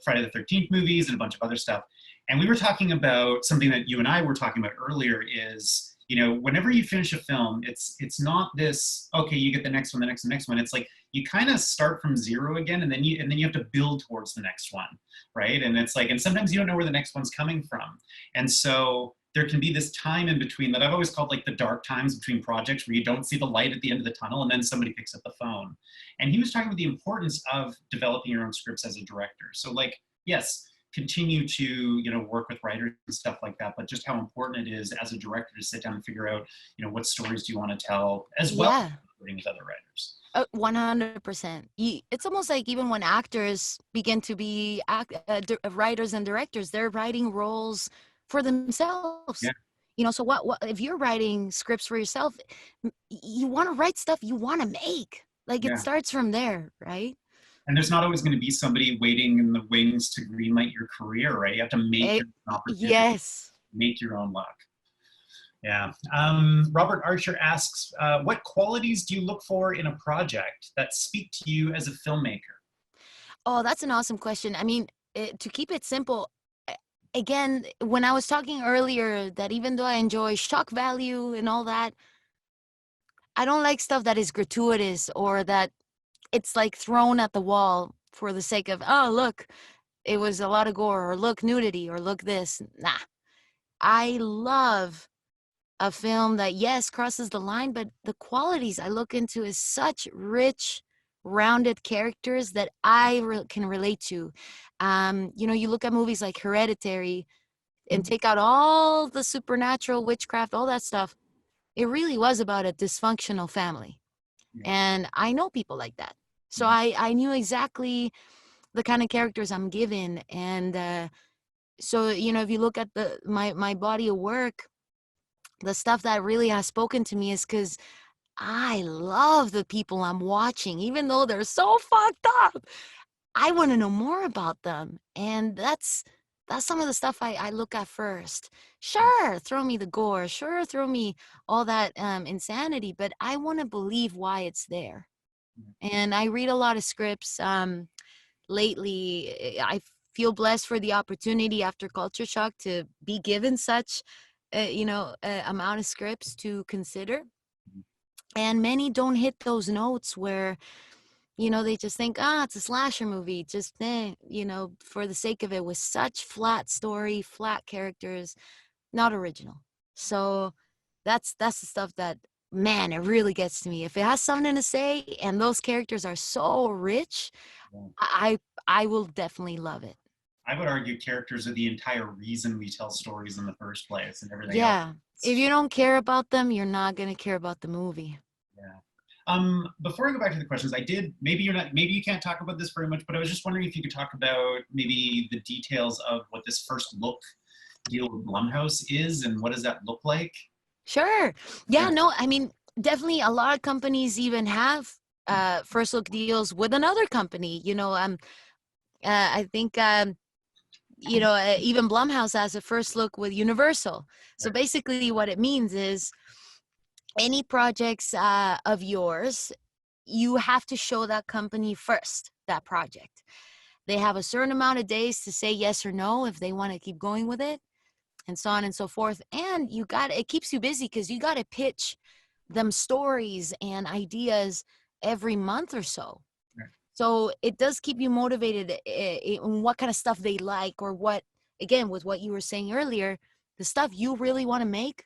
Friday the 13th movies and a bunch of other stuff. And we were talking about something that you and I were talking about earlier is, whenever you finish a film, it's not this, okay, you get the next one, the next one. It's like you kind of start from zero again, and then you have to build towards the next one, right? And it's like, and sometimes you don't know where the next one's coming from. And so there can be this time in between that I've always called like the dark times between projects where you don't see the light at the end of the tunnel and then somebody picks up the phone. And he was talking about the importance of developing your own scripts as a director. So like, yes, continue to, work with writers and stuff like that, but just how important it is as a director to sit down and figure out, what stories do you want to tell as well as yeah. working with other writers. 100%. It's almost like even when actors begin to be writers and directors, they're writing roles for themselves. Yeah. So what if you're writing scripts for yourself, you want to write stuff you want to make. Like it Yeah. starts from there, right? And there's not always going to be somebody waiting in the wings to greenlight your career, right? You have to make Eh, your own opportunity, yes. make your own luck. Yeah. Robert Archer asks, what qualities do you look for in a project that speak to you as a filmmaker? Oh, that's an awesome question. I mean, to keep it simple, again, when I was talking earlier that even though I enjoy shock value and all that, I don't like stuff that is gratuitous or that it's like thrown at the wall for the sake of, oh, look, it was a lot of gore, or look, nudity, or look this. Nah. I love a film that, yes, crosses the line, but the qualities I look into is such rich, rounded characters that I can relate to. You look at movies like Hereditary and take out all the supernatural, witchcraft, all that stuff. It really was about a dysfunctional family. Yeah. And I know people like that. So Mhm. I knew exactly the kind of characters I'm given. And so, if you look at my body of work, the stuff that really has spoken to me is because I love the people I'm watching, even though they're so fucked up. I want to know more about them. And that's some of the stuff I look at first. Sure, throw me the gore. Sure, throw me all that insanity, but I want to believe why it's there. And I read a lot of scripts. Lately, I feel blessed for the opportunity after Culture Shock to be given such, amount of scripts to consider. And many don't hit those notes where, they just think, it's a slasher movie, just, for the sake of it, with such flat story, flat characters, not original. So that's the stuff that, man, it really gets to me. If it has something to say and those characters are so rich, Yeah. I will definitely love it. I would argue characters are the entire reason we tell stories in the first place, and everything else. Yeah. If you don't care about them, you're not going to care about the movie. Yeah. Before I go back to the questions, maybe you can't talk about this very much, but I was just wondering if you could talk about maybe the details of what this first look deal with Blumhouse is and what does that look like? Sure. Yeah, Yeah. no, I mean, definitely a lot of companies even have first look deals with another company. I think even Blumhouse has a first look with Universal. So basically, what it means is any projects of yours, you have to show that company first that project. They have a certain amount of days to say yes or no if they want to keep going with it, and so on and so forth. And it keeps you busy because you got to pitch them stories and ideas every month or so. So it does keep you motivated in what kind of stuff they like, or what, again, with what you were saying earlier, the stuff you really want to make,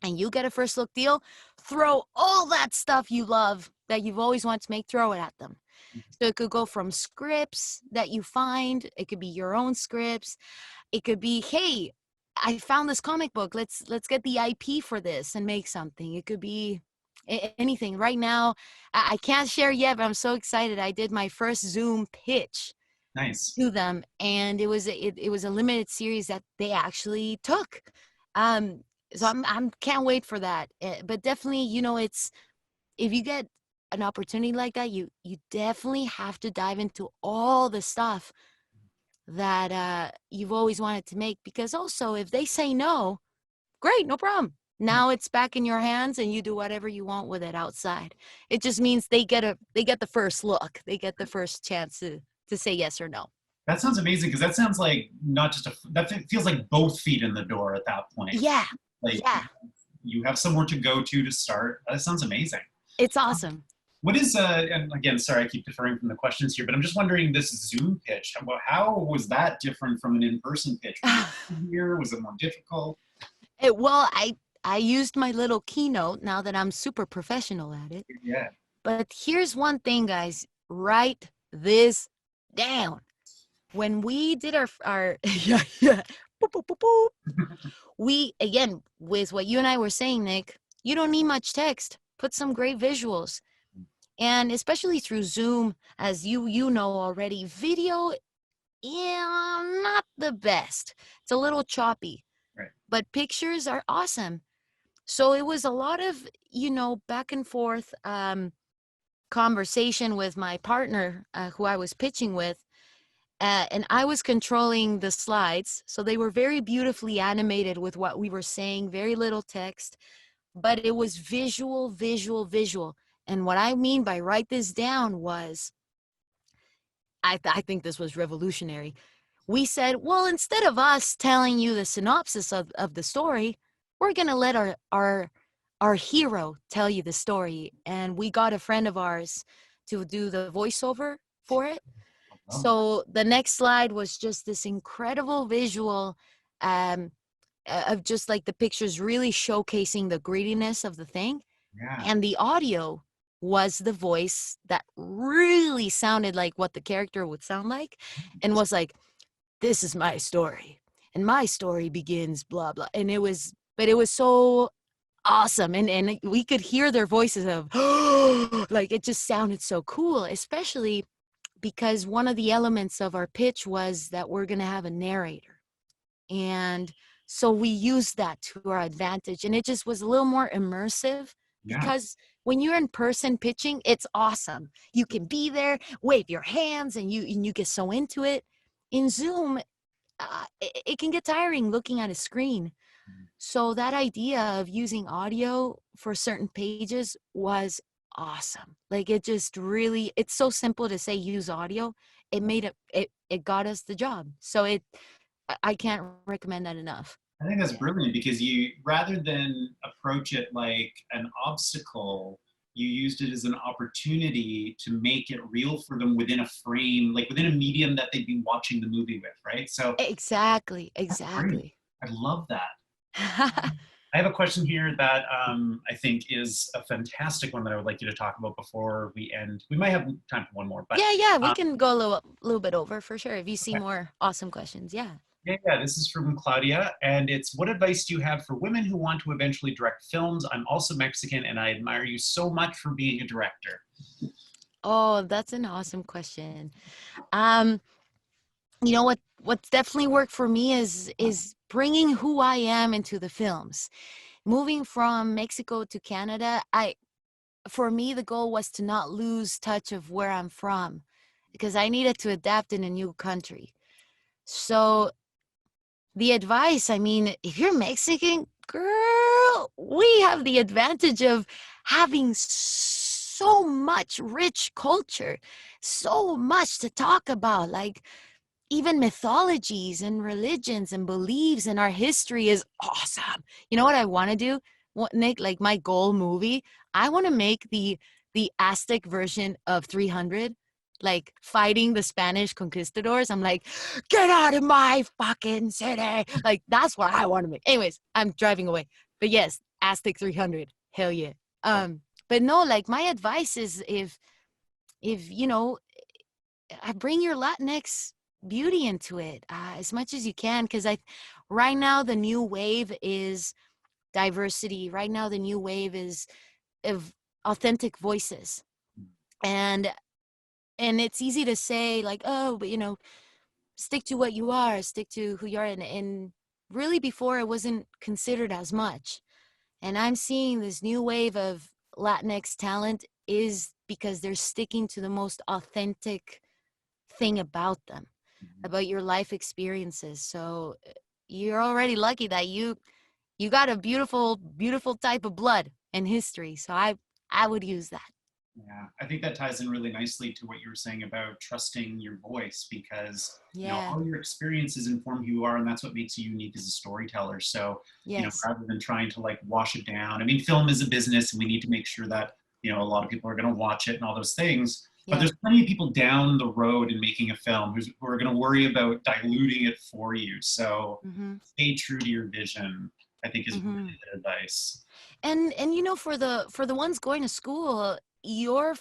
and you get a first look deal, throw all that stuff you love that you've always wanted to make, throw it at them. So it could go from scripts that you find, it could be your own scripts, it could be, hey, I found this comic book, let's get the IP for this and make something. It could be anything. Right now, I can't share yet, but I'm so excited. I did my first Zoom pitch Nice. to them, and it was a limited series that they actually took. So I'm can't wait for that. But definitely, it's, if you get an opportunity like that, you definitely have to dive into all the stuff that you've always wanted to make, because also if they say no, great, no problem. Now it's back in your hands and you do whatever you want with it outside. It just means they get the first look. They get the first chance to say yes or no. That sounds amazing, because that sounds like not just that feels like both feet in the door at that point. Yeah. Like Yeah. you have somewhere to go to start. That sounds amazing. It's awesome. What is and again, sorry, I keep deferring from the questions here, but I'm just wondering, this Zoom pitch, how was that different from an in-person pitch? Was it easier? Was it more difficult? Well, I used my little keynote now that I'm super professional at it. Yeah. But here's one thing, guys. Write this down. When we did our yeah, boop, boop, boop, boop. We, again, with what you and I were saying, Nick, you don't need much text. Put some great visuals. And especially through Zoom, as you know already, video, yeah, not the best. It's a little choppy. Right. But pictures are awesome. So it was a lot of, back and forth conversation with my partner who I was pitching with. And I was controlling the slides. So they were very beautifully animated with what we were saying, very little text, but it was visual, visual, visual. And what I mean by write this down was, I think this was revolutionary. We said, well, instead of us telling you the synopsis of the story, we're going to let our hero tell you the story. And we got a friend of ours to do the voiceover for it. So the next slide was just this incredible visual of just like the pictures really showcasing the grittiness of the thing. Yeah. And the audio was the voice that really sounded like what the character would sound like, and was like, this is my story, and my story begins blah, blah. And it was so awesome. And we could hear their voices of, like, it just sounded so cool, especially because one of the elements of our pitch was that we're going to have a narrator. And so we used that to our advantage. And it just was a little more immersive, because when you're in person pitching, it's awesome. You can be there, wave your hands, and you get so into it. In Zoom, it can get tiring looking at a screen. So that idea of using audio for certain pages was awesome. Like, it just really, it's so simple to say use audio. It made it got us the job. So I can't recommend that enough. I think that's brilliant, because you, rather than approach it like an obstacle, you used it as an opportunity to make it real for them within a frame, like within a medium that they'd be watching the movie with, right? So Exactly. I love that. I have a question here that I think is a fantastic one that I would like you to talk about before we end. We might have time for one more, but yeah, we can go a little bit over for sure if you see more awesome questions. Yeah. Yeah, this is from Claudia, and it's, what advice do you have for women who want to eventually direct films? I'm also Mexican, and I admire you so much for being a director. Oh, that's an awesome question. What's definitely worked for me is bringing who I am into the films. Moving from Mexico to Canada, for me, the goal was to not lose touch of where I'm from. because I needed to adapt in a new country. So the advice, I mean, if you're Mexican, girl, we have the advantage of having so much rich culture, so much to talk about, like even mythologies and religions and beliefs, and our history is awesome. You know what I want to do? What, Nick, like my goal movie, I want to make the Aztec version of 300, like fighting the Spanish conquistadors. I'm like, get out of my fucking city. Like that's what I want to make. Anyways, I'm driving away. But yes, Aztec 300. Hell yeah. But no, like my advice is if you know, I bring your Latinx beauty into it as much as you can, because I right now the new wave is diversity. Right now the new wave is of authentic voices, and it's easy to say like, oh, but you know, stick to what you are, stick to who you are, and really before it wasn't considered as much. And I'm seeing this new wave of Latinx talent is because they're sticking to the most authentic thing about them, about your life experiences. So you're already lucky that you got a beautiful type of blood and history. So I would use that. Yeah, I think that ties in really nicely to what you were saying about trusting your voice, because you know Yeah. all your experiences inform who you are, and that's what makes you unique as a storyteller. So you know, Yes. rather than trying to like wash it down, I mean, film is a business, and we need to make sure that you know a lot of people are going to watch it and all those things. But Yeah. there's plenty of people down the road in making a film who are going to worry about diluting it for you. So Mm-hmm. stay true to your vision, I think, is Mm-hmm. really good advice. And you know, for the ones going to school, your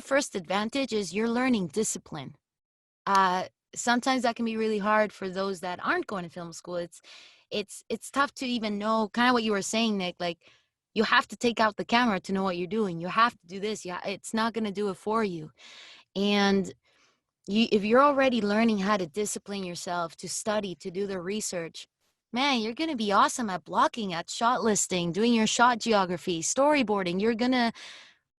first advantage is you're learning discipline. uh Sometimes that can be really hard for those that aren't going to film school. It's tough to even know kind of what you were saying, Nick, like you have to take out the camera to know what you're doing. You have to do this. Yeah, it's not going to do it for you. And if you're already learning how to discipline yourself, to study, to do the research, man, you're going to be awesome at blocking, at shot listing, doing your shot geography, storyboarding. You're going to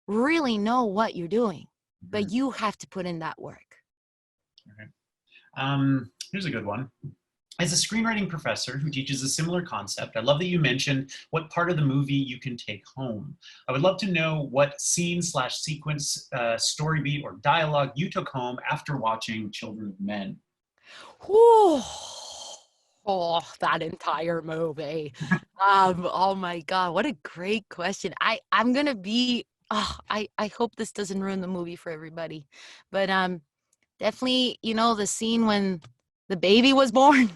really know what you're doing, but Mhm. you have to put in that work. Okay. Here's a good one. As a screenwriting professor who teaches a similar concept, I love that you mentioned what part of the movie you can take home. I would love to know what scene slash sequence, story beat, or dialogue you took home after watching Children of Men. Whew. Oh, that entire movie. Oh my God, what a great question. I'm gonna be, oh, I hope this doesn't ruin the movie for everybody. But definitely, you know, the scene when the baby was born.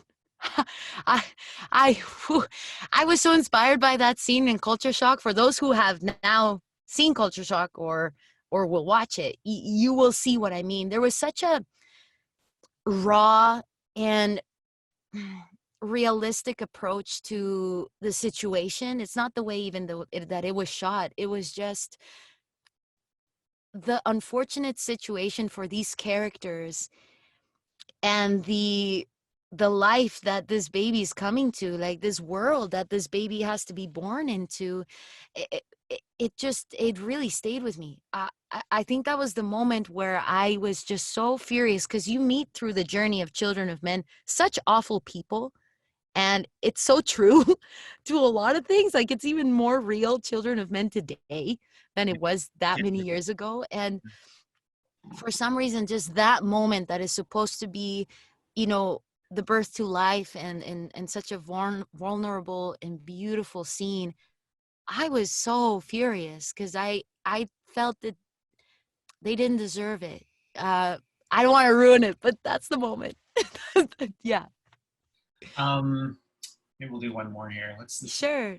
I I whew, I was so inspired by that scene in Culture Shock. For those who have now seen Culture Shock or will watch it, you will see what I mean. There was such a raw and realistic approach to the situation. It's not the way even that it was shot. It was just the unfortunate situation for these characters and the life that this baby is coming to, like this world that this baby has to be born into. It just it really stayed with me. I think that was the moment where I was just so furious, because you meet through the journey of Children of Men such awful people, and it's so true to a lot of things. Like it's even more real, Children of Men today, than it was that Yeah. many years ago. And for some reason, just that moment that is supposed to be, you know, the birth to life, and such a vulnerable and beautiful scene, I was so furious because I felt that they didn't deserve it. uh I don't want to ruin it, but that's the moment. Yeah. Um, Maybe we'll do one more here. Let's Sure.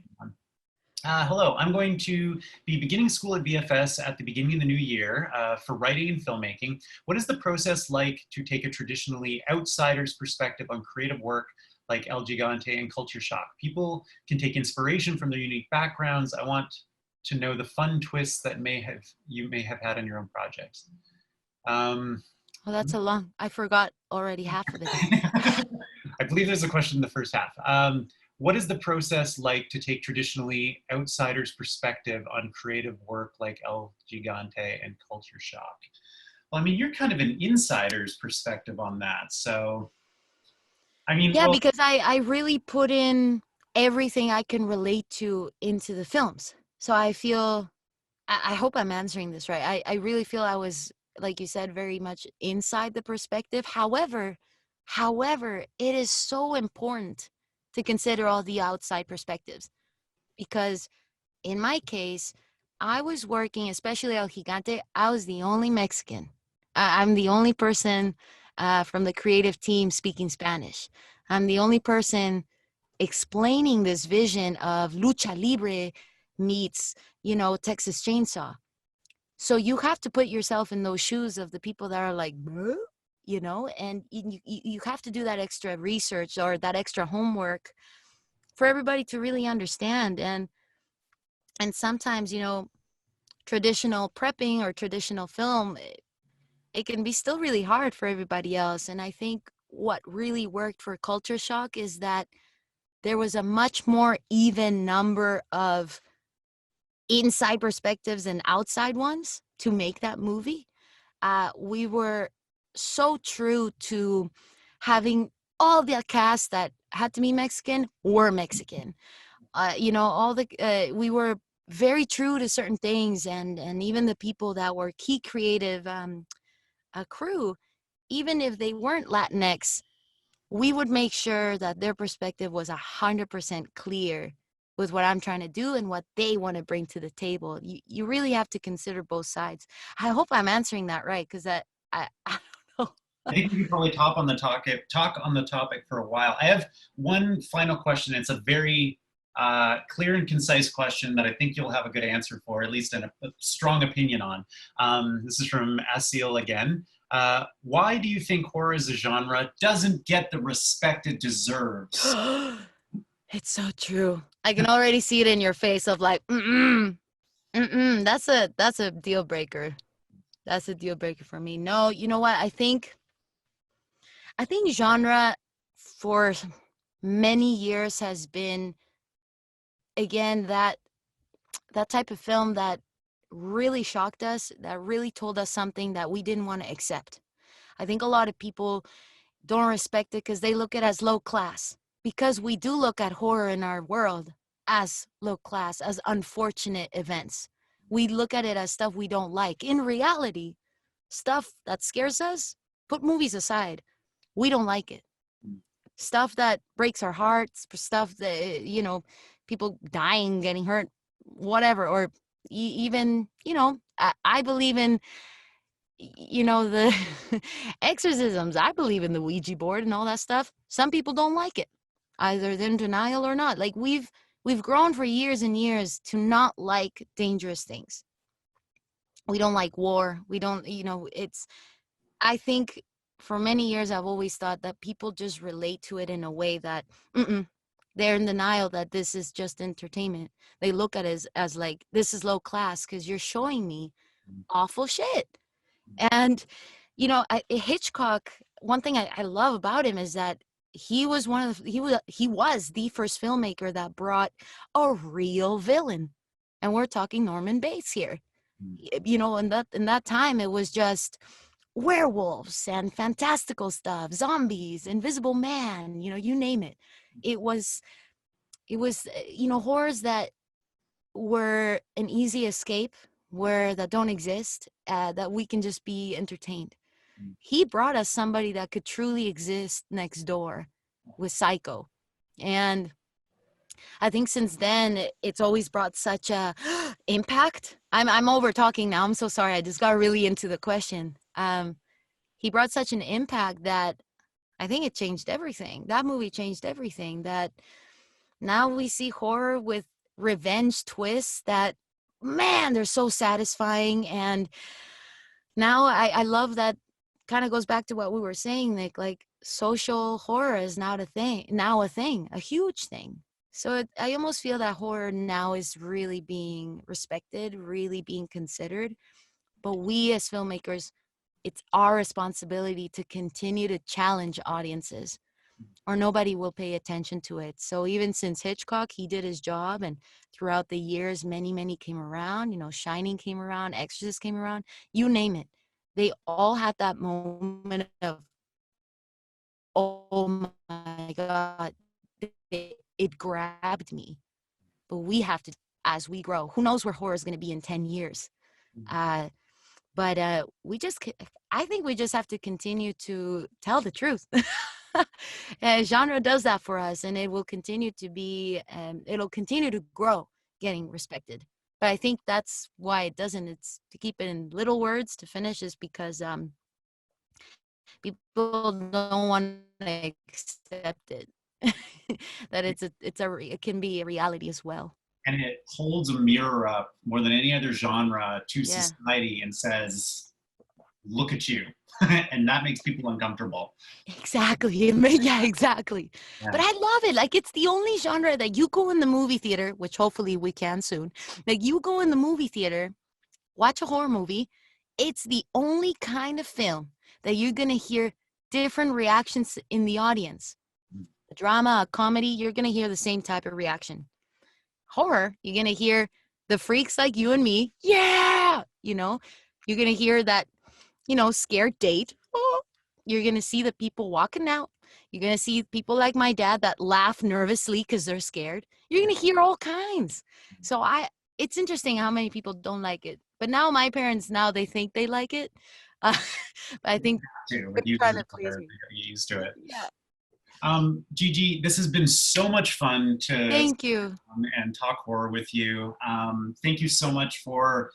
hello, I'm going to be beginning school at BFS at the beginning of the new year for writing and filmmaking. What is the process like to take a traditionally outsider's perspective on creative work like El Gigante and Culture Shock? People can take inspiration from their unique backgrounds. I want to know the fun twists that you may have had on your own projects. Um, Oh, that's a long, I forgot already half of it. I believe there's a question in the first half. What is the process like to take traditionally outsiders' perspective on creative work like El Gigante and Culture Shock? Well, I mean, you're kind of an insider's perspective on that. So, I mean, Yeah, well, because I really put in everything I can relate to into the films. So I feel, I hope I'm answering this right. I really feel I was, like you said, very much inside the perspective. However, it is so important to consider all the outside perspectives because in my case, I was working, especially El Gigante, I was the only Mexican. I'm the only person from the creative team speaking Spanish. I'm the only person explaining this vision of lucha libre meets, Texas Chainsaw. So you have to put yourself in those shoes of the people that are like, "Bruh?" And you have to do that extra research or that extra homework for everybody to really understand. And sometimes, traditional prepping or traditional film, it can be still really hard for everybody else. And I think what really worked for Culture Shock is that there was a much more even number of inside perspectives and outside ones to make that movie. We were so true to having all the cast that had to be Mexican were Mexican. All the we were very true to certain things, and even the people that were key creative crew, even if they weren't Latinx, we would make sure that their perspective was 100% clear with what I'm trying to do and what they want to bring to the table. You really have to consider both sides. I hope I'm answering that right, because I don't know. I think we could probably talk on the topic for a while. I have one final question. It's a very clear and concise question that I think you'll have a good answer for, at least in a strong opinion on. This is from Asil again. Why do you think horror as a genre doesn't get the respect it deserves? It's so true. I can already see it in your face of like, that's a deal breaker. That's a deal breaker for me. No, you know what? I think genre for many years has been, again, that type of film that really shocked us, that really told us something that we didn't want to accept. I think a lot of people don't respect it because they look at it as low class. Because we do look at horror in our world as low class, as unfortunate events. We look at it as stuff we don't like. In reality, stuff that scares us, put movies aside, we don't like it. Stuff that breaks our hearts, stuff that, people dying, getting hurt, whatever. Or even, I believe in, the exorcisms. I believe in the Ouija board and all that stuff. Some people don't like it. Either they're in denial or not. Like we've grown for years and years to not like dangerous things. We don't like war. We don't, I think for many years I've always thought that people just relate to it in a way that they're in denial that this is just entertainment. They look at it as like, this is low class because you're showing me awful shit. And, Hitchcock, one thing I love about him is that he was he was the first filmmaker that brought a real villain. And we're talking Norman Bates here. In that time, it was just werewolves and fantastical stuff, zombies, Invisible Man, you name it. It was horrors that were an easy escape, where that don't exist, that we can just be entertained. He brought us somebody that could truly exist next door with Psycho. And I think since then it's always brought such a impact. I'm over talking now. I'm so sorry. I just got really into the question. He brought such an impact that I think it changed everything. That movie changed everything. That now we see horror with revenge twists that, man, they're so satisfying. And now I love that. Kind of goes back to what we were saying, Nick. Like, social horror is now a thing, a huge thing. So I almost feel that horror now is really being respected, really being considered. But we as filmmakers, it's our responsibility to continue to challenge audiences, or nobody will pay attention to it. So even since Hitchcock, he did his job, and throughout the years, many, many came around. Shining came around, Exorcist came around, you name it. they all had that moment of, oh my God, it grabbed me. But we have to, as we grow, who knows where horror is going to be in 10 years. Uh, but I think we just have to continue to tell the truth. Genre does that for us, and it will continue to be, it'll continue to grow, getting respected. But I think that's why it doesn't. It's to keep it in little words to finish, is because people don't want to accept it. That it can be a reality as well. And it holds a mirror up more than any other genre to Yeah. society and says, look at you. And that makes people uncomfortable. Exactly. Yeah, exactly. Yeah. But I love it. Like, it's the only genre that you go in the movie theater, which hopefully we can soon. Like, you go in the movie theater, watch a horror movie. It's the only kind of film that you're going to hear different reactions in the audience. A drama, a comedy, you're going to hear the same type of reaction. Horror, you're going to hear the freaks like you and me. Yeah. You know, you're going to hear that, scared date. Oh. You're going to see the people walking out. You're going to see people like my dad that laugh nervously because they're scared. You're going to hear all kinds. So it's interesting how many people don't like it. But now my parents, now they think they like it. But I think Too. they're It uses trying to it please better. me. They get used to it. Yeah. Gigi, this has been so much fun to Thank you. and talk horror with you. Thank you so much for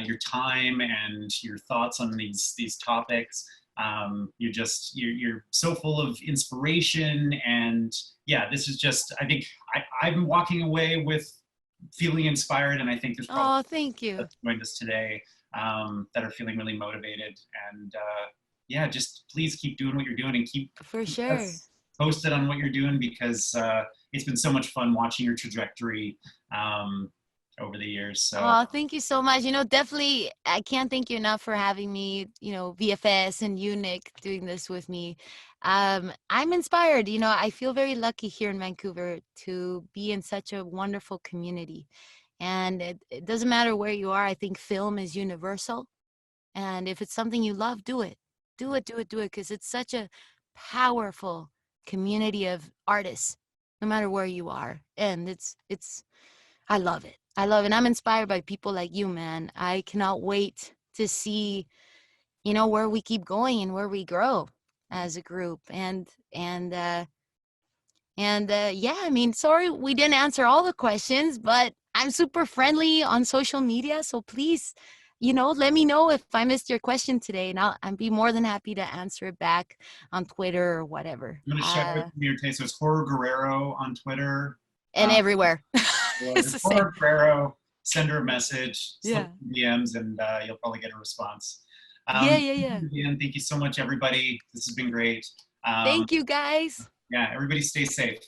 your time and your thoughts on these topics. You're so full of inspiration, and yeah, this is just, I think I'm walking away with feeling inspired, and I think there's probably Thank you. that's joined us today that are feeling really motivated. And yeah, just please keep doing what you're doing and keep For sure. us posted on what you're doing, because it's been so much fun watching your trajectory over the years. So Thank you so much. Definitely, I can't thank you enough for having me, VFS and you, Nick, doing this with me. I'm inspired. I feel very lucky here in Vancouver to be in such a wonderful community. And it doesn't matter where you are. I think film is universal. And if it's something you love, do it. Do it, do it, do it. Because it's such a powerful community of artists, no matter where you are. And I love it. I love it. I'm inspired by people like you, man. I cannot wait to see, where we keep going and where we grow as a group. Yeah, I mean, sorry we didn't answer all the questions, but I'm super friendly on social media. So please, let me know if I missed your question today, and I'll be more than happy to answer it back on Twitter or whatever. I'm going to shout out your taste. So it's Horror Guerrero on Twitter. And everywhere. It's the Horror Guerrero. Send her a message, yeah, DMs, and you'll probably get a response. Yeah. Again, thank you so much, everybody. This has been great. Thank you, guys. Yeah, everybody stay safe.